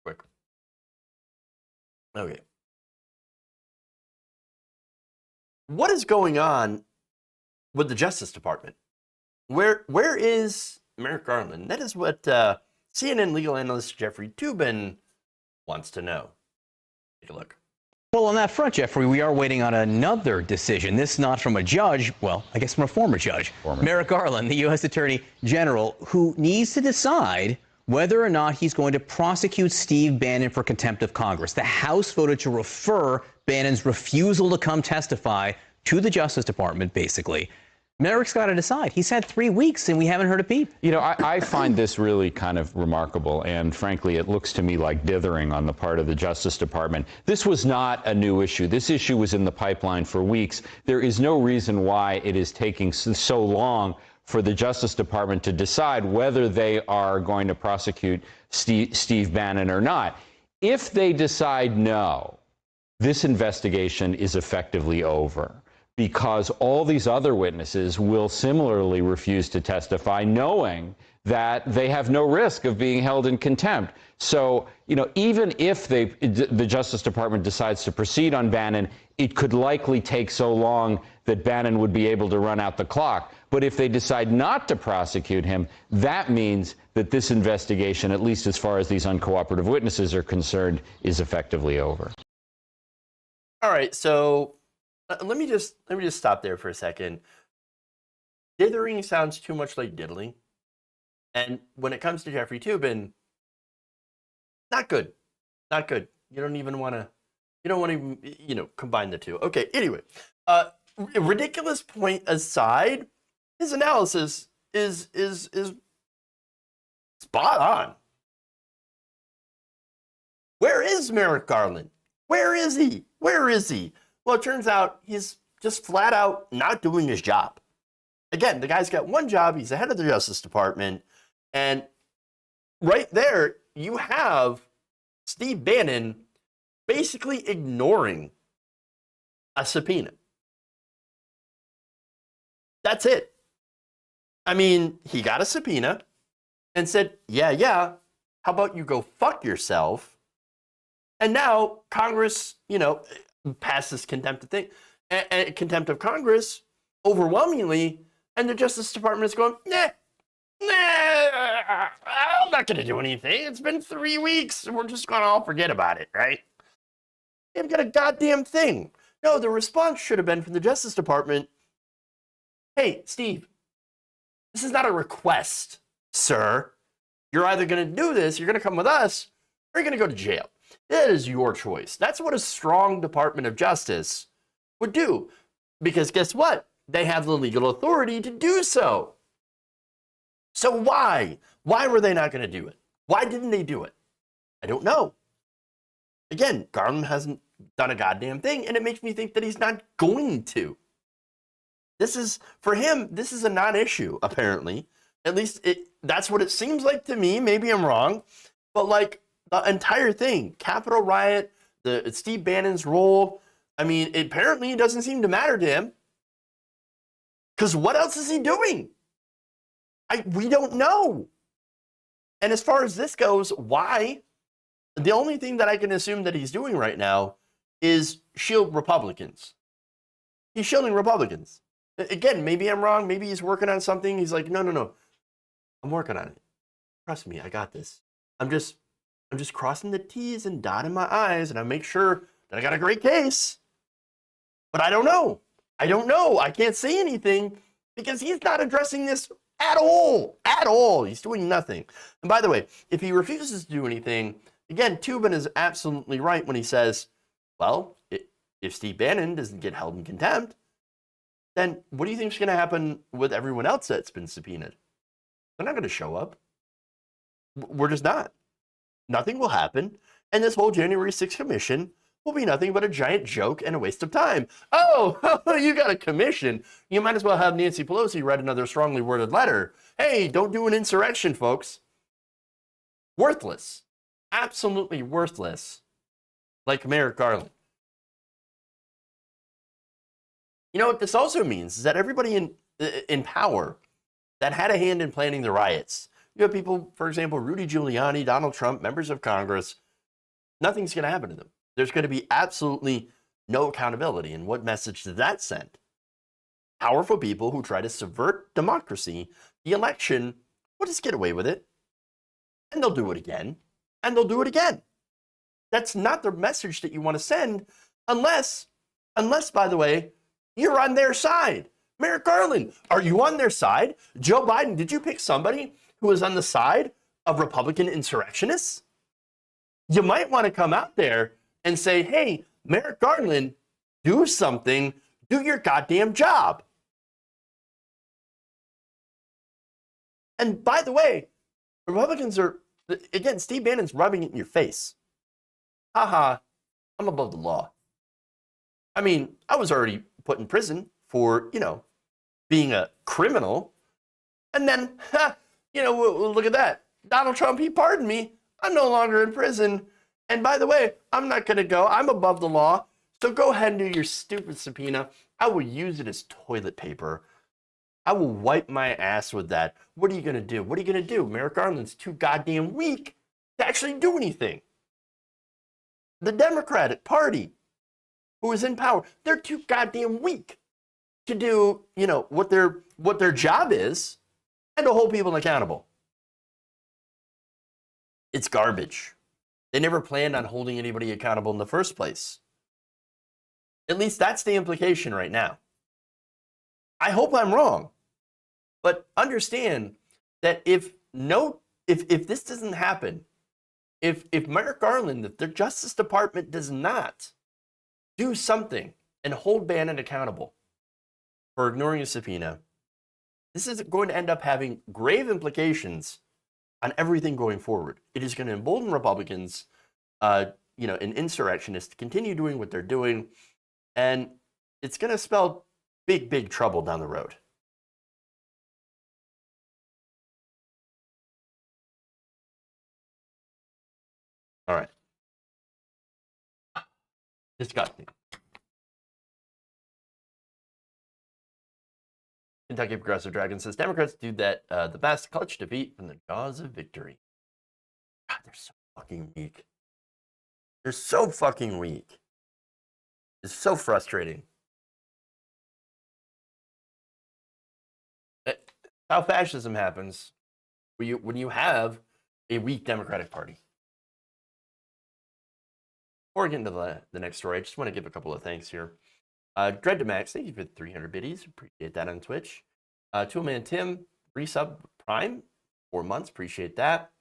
quick. Okay. What is going on with the Justice Department? Where is Merrick Garland? That is what CNN legal analyst Jeffrey Toobin wants to know. Take a look. Well, on that front, Jeffrey, we are waiting on another decision. This not from a judge, well, I guess from a former judge. Merrick Garland, the U.S. Attorney General, who needs to decide whether or not he's going to prosecute Steve Bannon for contempt of Congress. The House voted to refer Bannon's refusal to come testify to the Justice Department, basically. Merrick's got to decide. He's had 3 weeks, and we haven't heard a peep. You know, I find this really kind of remarkable, and frankly, it looks to me like dithering on the part of the Justice Department. This was not a new issue. This issue was in the pipeline for weeks. There is no reason why it is taking so long for the Justice Department to decide whether they are going to prosecute Steve Bannon or not. If they decide no, this investigation is effectively over, because all these other witnesses will similarly refuse to testify, knowing that they have no risk of being held in contempt. So, you know, even if the Justice Department decides to proceed on Bannon, it could likely take so long that Bannon would be able to run out the clock. But if they decide not to prosecute him, that means that this investigation, at least as far as these uncooperative witnesses are concerned, is effectively over. All right, so let me just stop there for a second. Dithering sounds too much like diddling, and when it comes to Jeffrey Toobin, not good, not good. You don't want to, combine the two. Okay, anyway, ridiculous point aside, his analysis is spot on. Where is Merrick Garland? Where is he? Where is he? Well, it turns out he's just flat out not doing his job. Again, the guy's got one job. He's the head of the Justice Department. And right there, you have Steve Bannon basically ignoring a subpoena. That's it. I mean, he got a subpoena and said, yeah, how about you go fuck yourself? And now Congress, passed this contempt of Congress overwhelmingly, and the Justice Department is going, nah, I'm not going to do anything. It's been 3 weeks. We're just going to all forget about it, right? They haven't got a goddamn thing. No, the response should have been from the Justice Department, hey, Steve, this is not a request, sir. You're either going to do this, you're going to come with us, or you're going to go to jail. That is your choice. That's what a strong Department of Justice would do. Because guess what? They have the legal authority to do so. So why? Why were they not going to do it? Why didn't they do it? I don't know. Again, Garland hasn't done a goddamn thing, and it makes me think that he's not going to. This is, for him, this is a non-issue, apparently. At least that's what it seems like to me. Maybe I'm wrong. But like the entire thing, Capitol riot, Steve Bannon's role, I mean, apparently it doesn't seem to matter to him. Because what else is he doing? We don't know. And as far as this goes, why? The only thing that I can assume that he's doing right now is shield Republicans. He's shielding Republicans. Again, maybe I'm wrong. Maybe he's working on something. He's like, no. I'm working on it. Trust me, I got this. I'm just crossing the T's and dotting my I's, and I make sure that I got a great case. But I don't know. I can't say anything because he's not addressing this at all. At all. He's doing nothing. And by the way, if he refuses to do anything, again, Toobin is absolutely right when he says, well, if Steve Bannon doesn't get held in contempt, then what do you think is going to happen with everyone else that's been subpoenaed? They're not going to show up. We're just not. Nothing will happen. And this whole January 6th commission will be nothing but a giant joke and a waste of time. Oh, you got a commission. You might as well have Nancy Pelosi write another strongly worded letter. Hey, don't do an insurrection, folks. Worthless. Absolutely worthless. Like Merrick Garland. You know what this also means is that everybody in power that had a hand in planning the riots, you have people, for example, Rudy Giuliani, Donald Trump, members of Congress, nothing's going to happen to them. There's going to be absolutely no accountability. And what message does that send? Powerful people who try to subvert democracy, the election, will just get away with it. And they'll do it again. And they'll do it again. That's not the message that you want to send unless, by the way, you're on their side. Merrick Garland, are you on their side? Joe Biden, did you pick somebody who is on the side of Republican insurrectionists? You might want to come out there and say, hey, Merrick Garland, do something, do your goddamn job. And by the way, Republicans are, again, Steve Bannon's rubbing it in your face. Haha, I'm above the law. I mean, I was already put in prison for, being a criminal. And then, look at that. Donald Trump, he pardoned me. I'm no longer in prison. And by the way, I'm not going to go. I'm above the law. So go ahead and do your stupid subpoena. I will use it as toilet paper. I will wipe my ass with that. What are you going to do? What are you going to do? Merrick Garland's too goddamn weak to actually do anything. The Democratic Party, who is in power, they're too goddamn weak to do, what their job is and to hold people accountable. It's garbage. They never planned on holding anybody accountable in the first place. At least that's the implication right now. I hope I'm wrong. But understand that if this doesn't happen, if Merrick Garland, if their Justice Department does not do something and hold Bannon accountable for ignoring a subpoena, this is going to end up having grave implications on everything going forward. It is going to embolden Republicans, and insurrectionists to continue doing what they're doing, and it's going to spell big, big trouble down the road. All right. Disgusting. Kentucky Progressive Dragon says Democrats do that the best, clutch defeat from the jaws of victory. God, they're so fucking weak. They're so fucking weak. It's so frustrating. How fascism happens when you have a weak Democratic Party. Before we get into the next story, I just want to give a couple of thanks here. Dread to Max, thank you for the 300 biddies. Appreciate that on Twitch. Toolman Tim, resub Prime, 4 months. Appreciate that.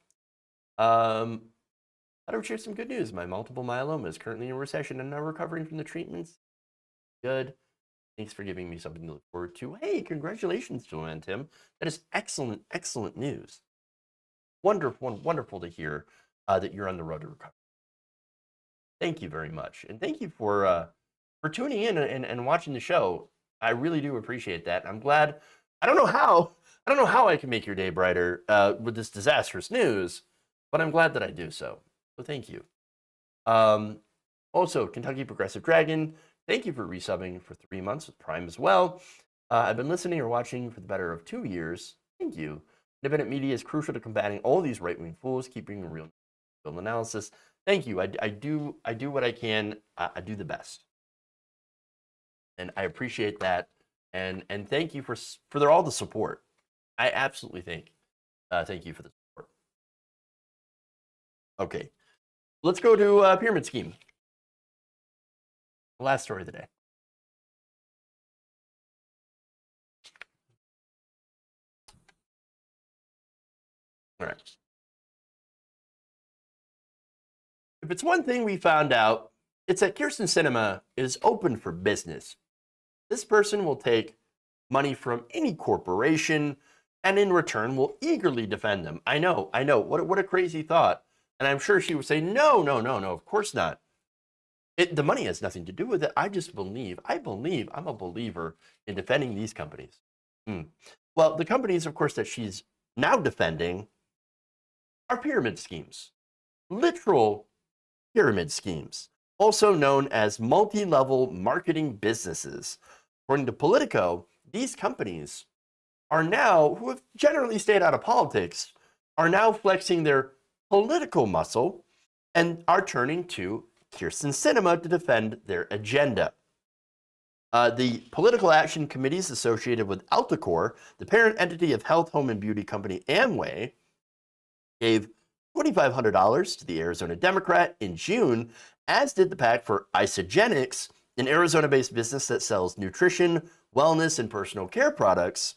Thought I would share some good news. My multiple myeloma is currently in recession and now recovering from the treatments. Good. Thanks for giving me something to look forward to. Hey, congratulations, Joanne Tim. That is excellent, excellent news. Wonderful, wonderful to hear that you're on the road to recovery. Thank you very much, and thank you for tuning in and watching the show. I really do appreciate that. I'm glad. I don't know how I can make your day brighter with this disastrous news, but I'm glad that I do so. So thank you. Also, Kentucky Progressive Dragon, thank you for resubbing for 3 months with Prime as well. I've been listening or watching for the better of 2 years. Thank you. Independent media is crucial to combating all these right-wing fools, keeping a real analysis. Thank you. I do what I can. I do the best, and I appreciate that. And thank you for all the support. I absolutely thank you for the support. Okay, let's go to Pyramid Scheme. The last story of the day. All right. If it's one thing we found out, it's that Kyrsten Sinema is open for business. This person will take money from any corporation and in return will eagerly defend them. I know. What a crazy thought. And I'm sure she would say, no, of course not. The money has nothing to do with it. I believe, I'm a believer in defending these companies. Well, the companies, of course, that she's now defending are pyramid schemes. Literal pyramid schemes, also known as multi-level marketing businesses. According to Politico, these companies are now, who have generally stayed out of politics, are now flexing their political muscle and are turning to Kyrsten Sinema to defend their agenda. The political action committees associated with Altacor, the parent entity of health, home, and beauty company Amway, gave $2,500 to the Arizona Democrat in June, as did the PAC for Isogenics, an Arizona-based business that sells nutrition, wellness, and personal care products.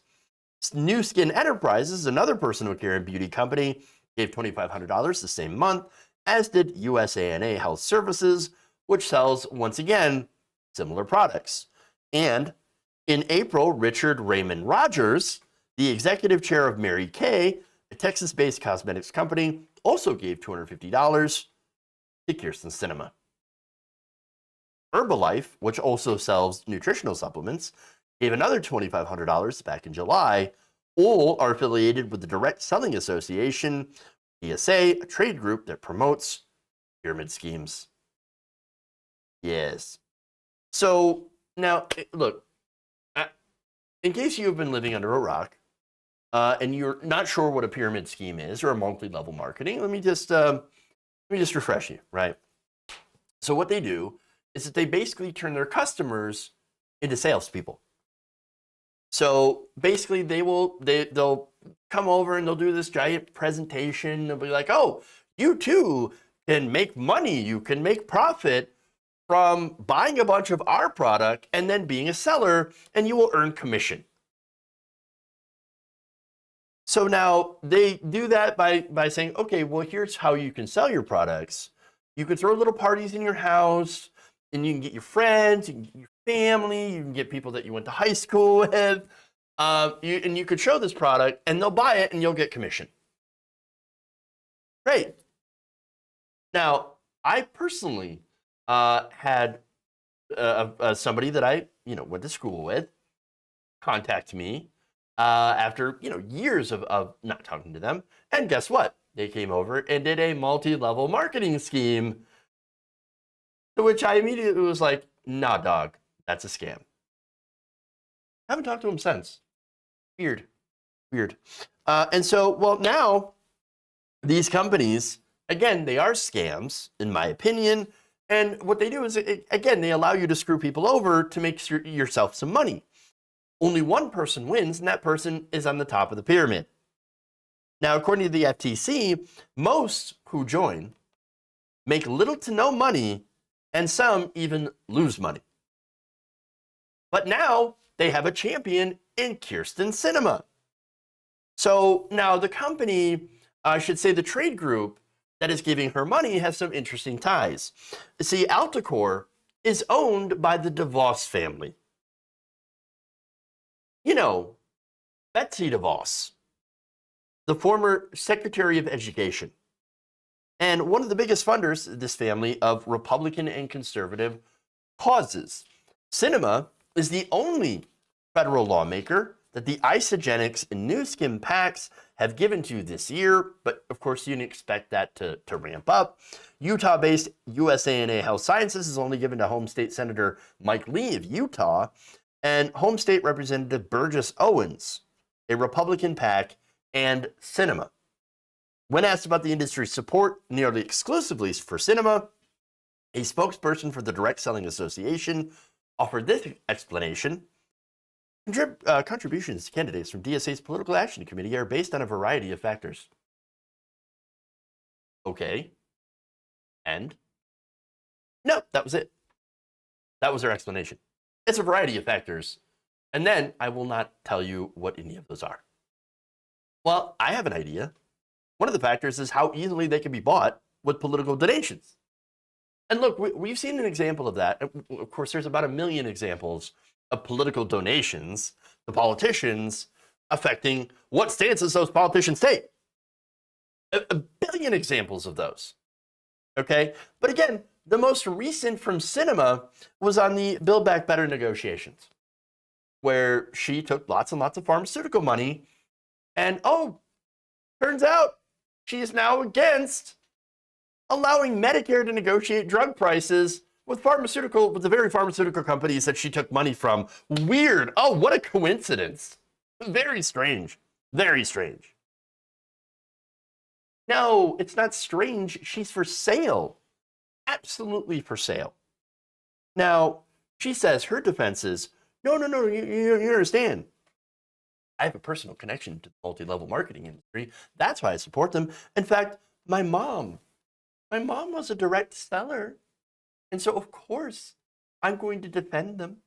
New Skin Enterprises, another personal care and beauty company, gave $2,500 the same month, as did USANA Health Services, which sells, once again, similar products. And in April, Richard Raymond Rogers, the executive chair of Mary Kay, a Texas-based cosmetics company, also gave $250 to Kyrsten Sinema. Herbalife, which also sells nutritional supplements, gave another $2,500 back in July. All are affiliated with the Direct Selling Association, DSA, a trade group that promotes pyramid schemes. Yes. So now, look, in case you've been living under a rock, and you're not sure what a pyramid scheme is or a multi-level marketing, let me just refresh you, right? So what they do is that they basically turn their customers into salespeople. So basically, they'll come over and they'll do this giant presentation. They'll be like, "Oh, you too can make money. You can make profit from buying a bunch of our product and then being a seller, and you will earn commission." So now they do that by saying, okay, well, here's how you can sell your products. You can throw little parties in your house, and you can get your friends, you can get your family, you can get people that you went to high school with, and you could show this product, and they'll buy it, and you'll get commission. Great. Now, I personally had somebody that I went to school with contact me after years of not talking to them, and guess what? They came over and did a multi-level marketing scheme, to which I immediately was like, "Nah, dog, that's a scam." I haven't talked to him since. Weird. And so, well, now these companies, again, they are scams, in my opinion. And what they do is, again, they allow you to screw people over to make yourself some money. Only one person wins, and that person is on the top of the pyramid. Now, according to the FTC, most who join make little to no money, and some even lose money. But now they have a champion in Kyrsten Sinema. So now the company, I should say the trade group, that is giving her money has some interesting ties. See, Alticor is owned by the DeVos family. You know, Betsy DeVos, the former Secretary of Education, and one of the biggest funders, this family, of Republican and conservative causes. Sinema is the only federal lawmaker that the Isogenics and Nu Skin PACs have given to this year, but of course you can expect that to ramp up. Utah-based USANA Health Sciences is only given to home state Senator Mike Lee of Utah, and home state Representative Burgess Owens, a Republican PAC, and Sinema. When asked about the industry's support nearly exclusively for Sinema, a spokesperson for the Direct Selling Association offered this explanation. Contributions to candidates from DSA's Political Action Committee are based on a variety of factors. Okay. And? No, that was it. That was her explanation. It's a variety of factors. And then I will not tell you what any of those are. Well, I have an idea. One of the factors is how easily they can be bought with political donations. And look, we've seen an example of that. Of course, there's about 1 million examples of political donations to politicians affecting what stances those politicians take. A billion examples of those. Okay? But again, the most recent from Sinema was on the Build Back Better negotiations, where she took lots and lots of pharmaceutical money, and turns out she is now against allowing Medicare to negotiate drug prices with the very pharmaceutical companies that she took money from. Weird. Oh, what a coincidence. Very strange. Very strange. No, it's not strange. She's for sale. Absolutely for sale. Now, she says her defense is, no, you understand. I have a personal connection to the multi-level marketing industry. That's why I support them. In fact, my mom was a direct seller. And so, of course, I'm going to defend them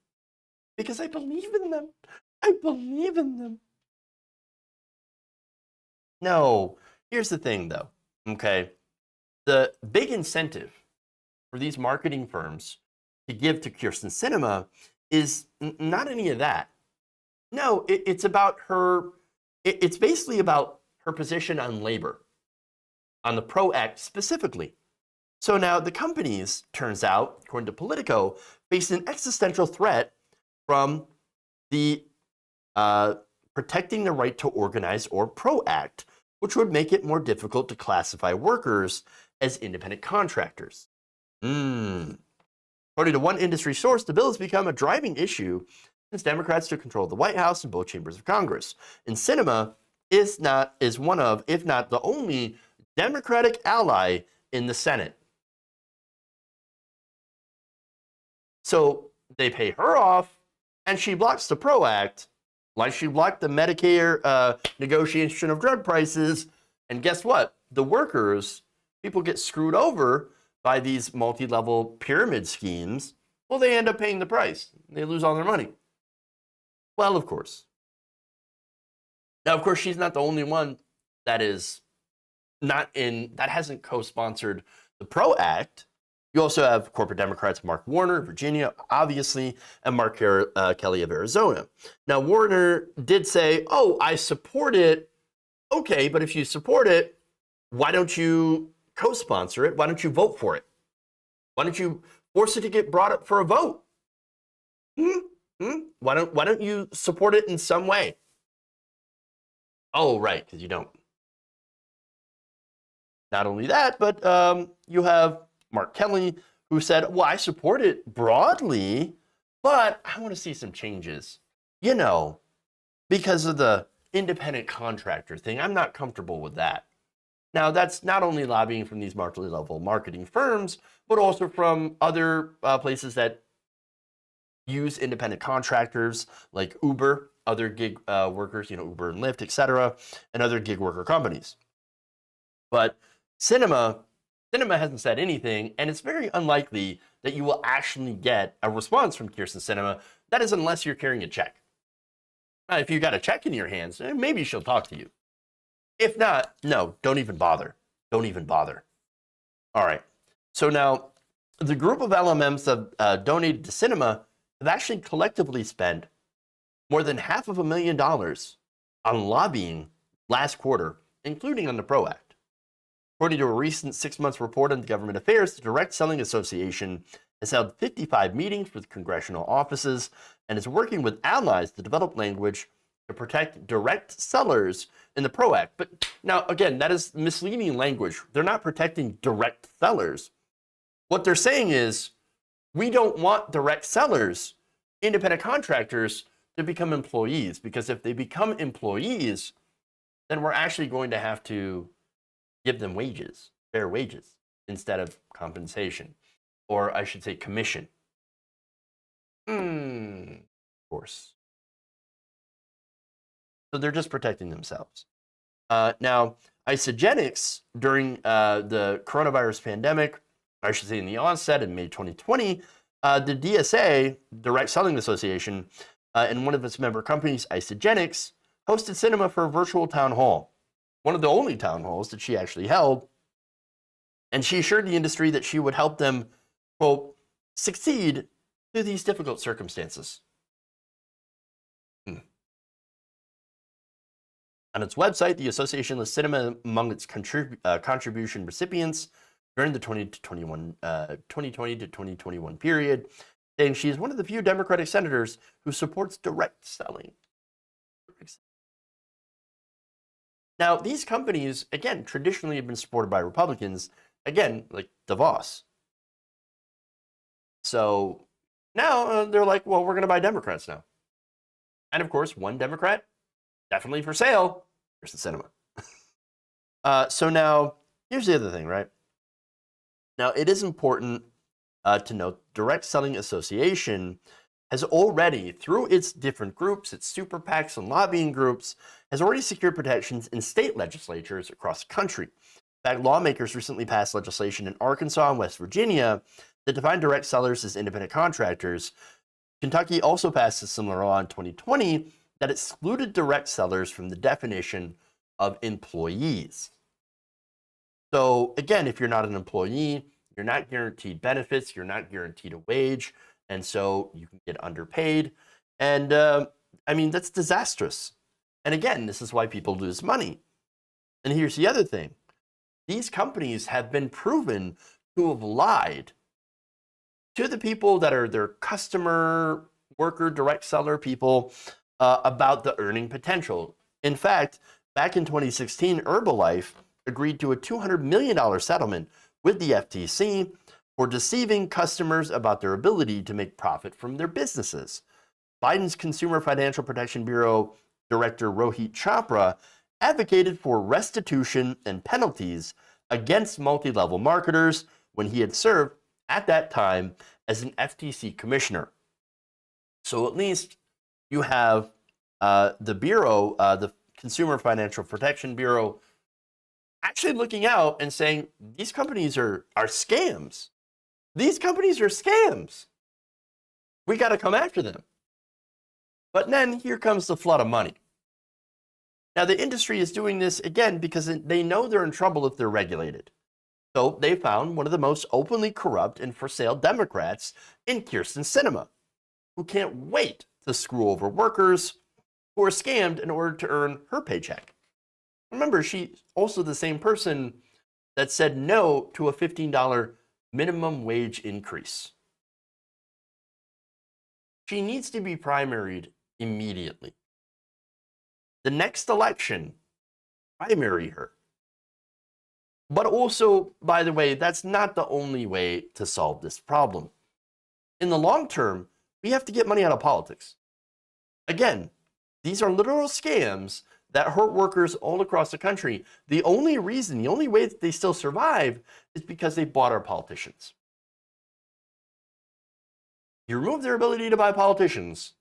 because I believe in them. I believe in them. No, here's the thing, though, okay? The big incentive for these marketing firms to give to Kyrsten Sinema is not any of that. No, it's about her, it's basically about her position on labor, on the PRO Act specifically. So now the companies, turns out, according to Politico, face an existential threat from the Protecting the Right to Organize, or PRO Act, which would make it more difficult to classify workers as independent contractors. According to one industry source, the bill has become a driving issue since Democrats took control of the White House and both chambers of Congress. And Sinema is one of, if not the only, Democratic ally in the Senate. So they pay her off, and she blocks the PRO Act, like she blocked the Medicare negotiation of drug prices. And guess what? The workers, people get screwed over by these multi-level pyramid schemes. Well, they end up paying the price. They lose all their money. Well, of course. Now, of course, she's not the only one that hasn't co-sponsored the PRO Act. You also have corporate Democrats Mark Warner, Virginia, obviously, and Mark Kelly of Arizona. Now, Warner did say, I support it. Okay, but if you support it, why don't you co-sponsor it? Why don't you vote for it? Why don't you force it to get brought up for a vote? Why don't you support it in some way? Oh, right, because you don't. Not only that, but you have Mark Kelly, who said, well, I support it broadly, but I want to see some changes. You know, because of the independent contractor thing, I'm not comfortable with that. Now, that's not only lobbying from these multi-level marketing firms, but also from other places that use independent contractors like Uber, other gig workers, Uber and Lyft, etc., and other gig worker companies. But Sinema hasn't said anything, and it's very unlikely that you will actually get a response from Kyrsten Sinema. That is, unless you're carrying a check. Now, if you got a check in your hands, maybe she'll talk to you. If not, no, don't even bother. Don't even bother. All right. So now, the group of LMMs that donated to Sinema have actually collectively spent more than $500,000 on lobbying last quarter, including on the PRO Act. According to a recent 6-month report on Government Affairs, the Direct Selling Association has held 55 meetings with congressional offices and is working with allies to develop language to protect direct sellers in the PRO Act. But now, again, that is misleading language. They're not protecting direct sellers. What they're saying is, we don't want direct sellers, independent contractors, to become employees, because if they become employees, then we're actually going to have to give them wages, fair wages, instead of compensation, or I should say commission. Of course. So they're just protecting themselves. Now, Isogenics, during the coronavirus pandemic, I should say in the onset in May 2020, the DSA, Direct Selling Association, and one of its member companies, Isogenics, hosted Sinema for a virtual town hall, one of the only town halls that she actually held, and she assured the industry that she would help them, quote, succeed through these difficult circumstances. On its website, the association lists Sinema among its contribution recipients during the 2020 to 2021 period, saying she is one of the few Democratic senators who supports direct selling. Now, these companies, again, traditionally have been supported by Republicans, again, like DeVos. So now they're like, well, we're going to buy Democrats now. And of course, one Democrat, definitely for sale, Kyrsten Sinema. So now, here's the other thing, right? Now, it is important to note, Direct Selling Association has already, through its different groups, its super PACs and lobbying groups, has already secured protections in state legislatures across the country. In fact, lawmakers recently passed legislation in Arkansas and West Virginia that defined direct sellers as independent contractors. Kentucky also passed a similar law in 2020 that excluded direct sellers from the definition of employees. So again, if you're not an employee, you're not guaranteed benefits, you're not guaranteed a wage, and so you can get underpaid. And I mean, that's disastrous. And again, this is why people lose money. And here's the other thing. These companies have been proven to have lied to the people that are their customer, worker, direct seller people about the earning potential. In fact, back in 2016, Herbalife agreed to a $200 million settlement with the FTC for deceiving customers about their ability to make profit from their businesses. Biden's Consumer Financial Protection Bureau Director Rohit Chopra advocated for restitution and penalties against multi-level marketers when he had served at that time as an FTC commissioner. So at least you have the Bureau, the Consumer Financial Protection Bureau, actually looking out and saying, these companies are scams. These companies are scams. We got to come after them. But then here comes the flood of money. Now, the industry is doing this, again, because they know they're in trouble if they're regulated. So they found one of the most openly corrupt and for sale Democrats in Kyrsten Sinema, who can't wait to screw over workers who are scammed in order to earn her paycheck. Remember, she's also the same person that said no to a $15 minimum wage increase. She needs to be primaried immediately. The next election, primary her. But also, by the way, that's not the only way to solve this problem. In the long term, we have to get money out of politics. Again, these are literal scams that hurt workers all across the country. The only way that they still survive is because they bought our politicians. You remove their ability to buy politicians,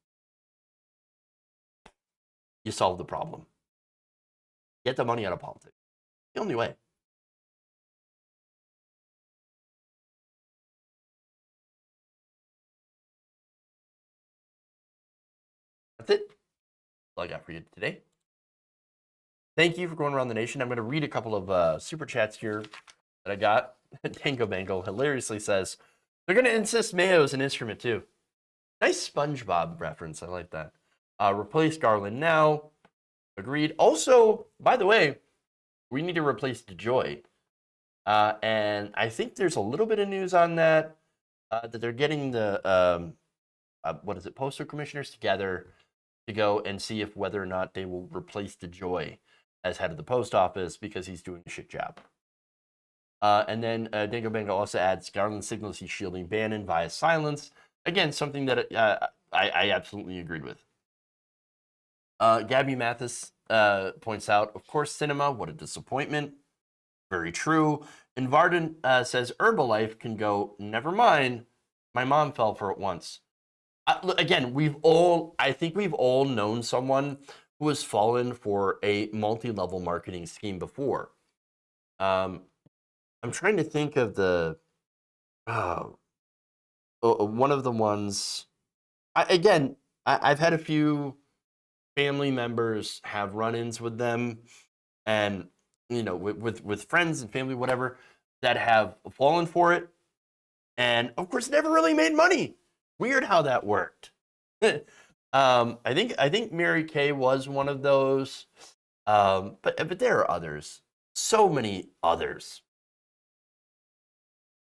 you solve the problem. Get the money out of politics. The only way. That's it. That's all I got for you today. Thank you for going around the nation. I'm going to read a couple of super chats here that that I got. Tango Bango hilariously says, they're going to insist mayo is an instrument too. Nice SpongeBob reference. I like that. Replace Garland now. Agreed. Also, by the way, we need to replace DeJoy. And I think there's a little bit of news on that, that they're getting the, postal commissioners together to go and see if whether or not they will replace DeJoy as head of the post office because he's doing a shit job. And then Dingo Bango also adds, Garland signals he's shielding Bannon via silence. Again, something that I absolutely agreed with. Gabby Mathis points out, of course, Sinema, what a disappointment. Very true. And Varden says, Herbalife can go, never mind, my mom fell for it once. Again, I think we've all known someone who has fallen for a multi-level marketing scheme before. I'm trying to think of one of the ones. I've had a few family members have run-ins with them, and with friends and family, whatever, that have fallen for it, and of course never really made money. Weird how that worked. I think Mary Kay was one of those, but there are others, so many others.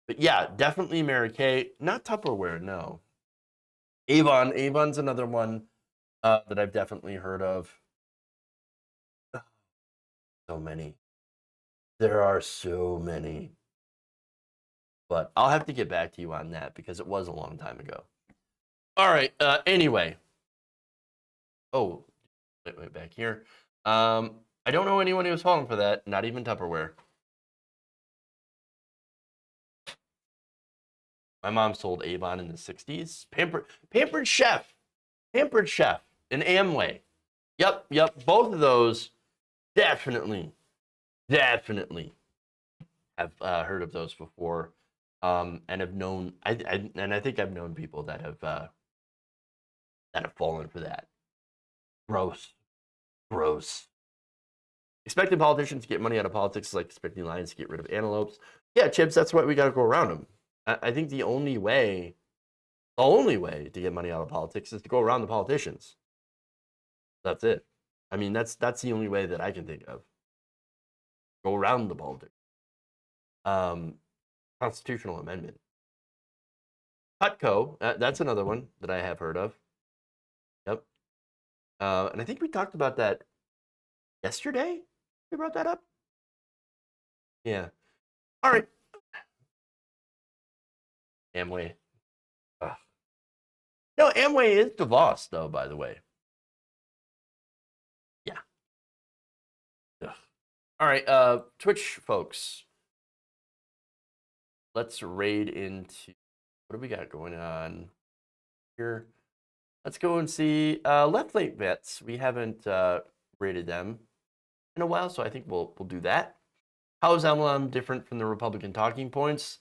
But yeah, definitely Mary Kay. Not Tupperware, no. Avon's another one that I've definitely heard of. So many. There are so many. But I'll have to get back to you on that because it was a long time ago. All right, anyway. Oh, wait, back here. I don't know anyone who was falling for that, not even Tupperware. My mom sold Avon in the 60s. Pampered Chef. Pampered Chef and Amway. Yep. Both of those definitely have heard of those before. And have known, I think I've known people that have fallen for that. Gross. Expecting politicians to get money out of politics is like expecting lions to get rid of antelopes. Yeah, Chips, that's why we got to go around them. I think the only way to get money out of politics is to go around the politicians. That's it. I mean, that's the only way that I can think of. Go around the politics. Constitutional amendment. Cutco, that's another one that I have heard of. Yep. And I think we talked about that yesterday. We brought that up. Yeah. All right. Amway. Ugh. No, Amway is DeVos, though, by the way. Yeah. Ugh. All right, Twitch folks. Let's raid into, what do we got going on here? Let's go and see Left Late Vets. We haven't rated them in a while, so I think we'll do that. How is MLM different from the Republican talking points?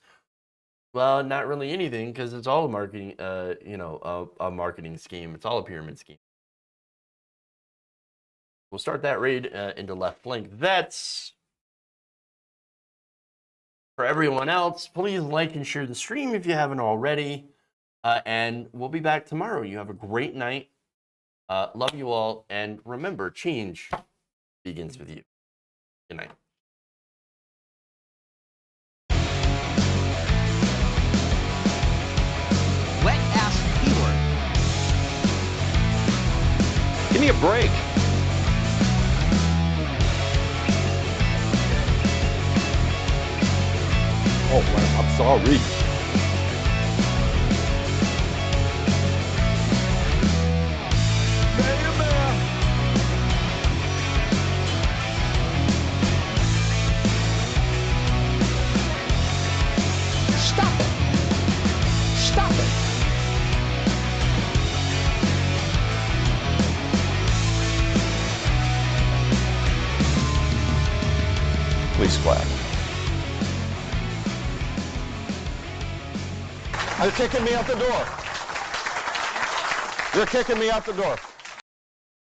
Well, not really anything, because it's all a marketing, a marketing scheme. It's all a pyramid scheme. We'll start that raid into Left Flank Vets. For everyone else, please like and share the stream if you haven't already. And we'll be back tomorrow. You have a great night. Love you all. And remember, change begins with you. Good night. Wet ass P-word. Give me a break. Oh, well, I'm sorry. Stop it. Stop it. Please flag. They're kicking me out the door. They're kicking me out the door.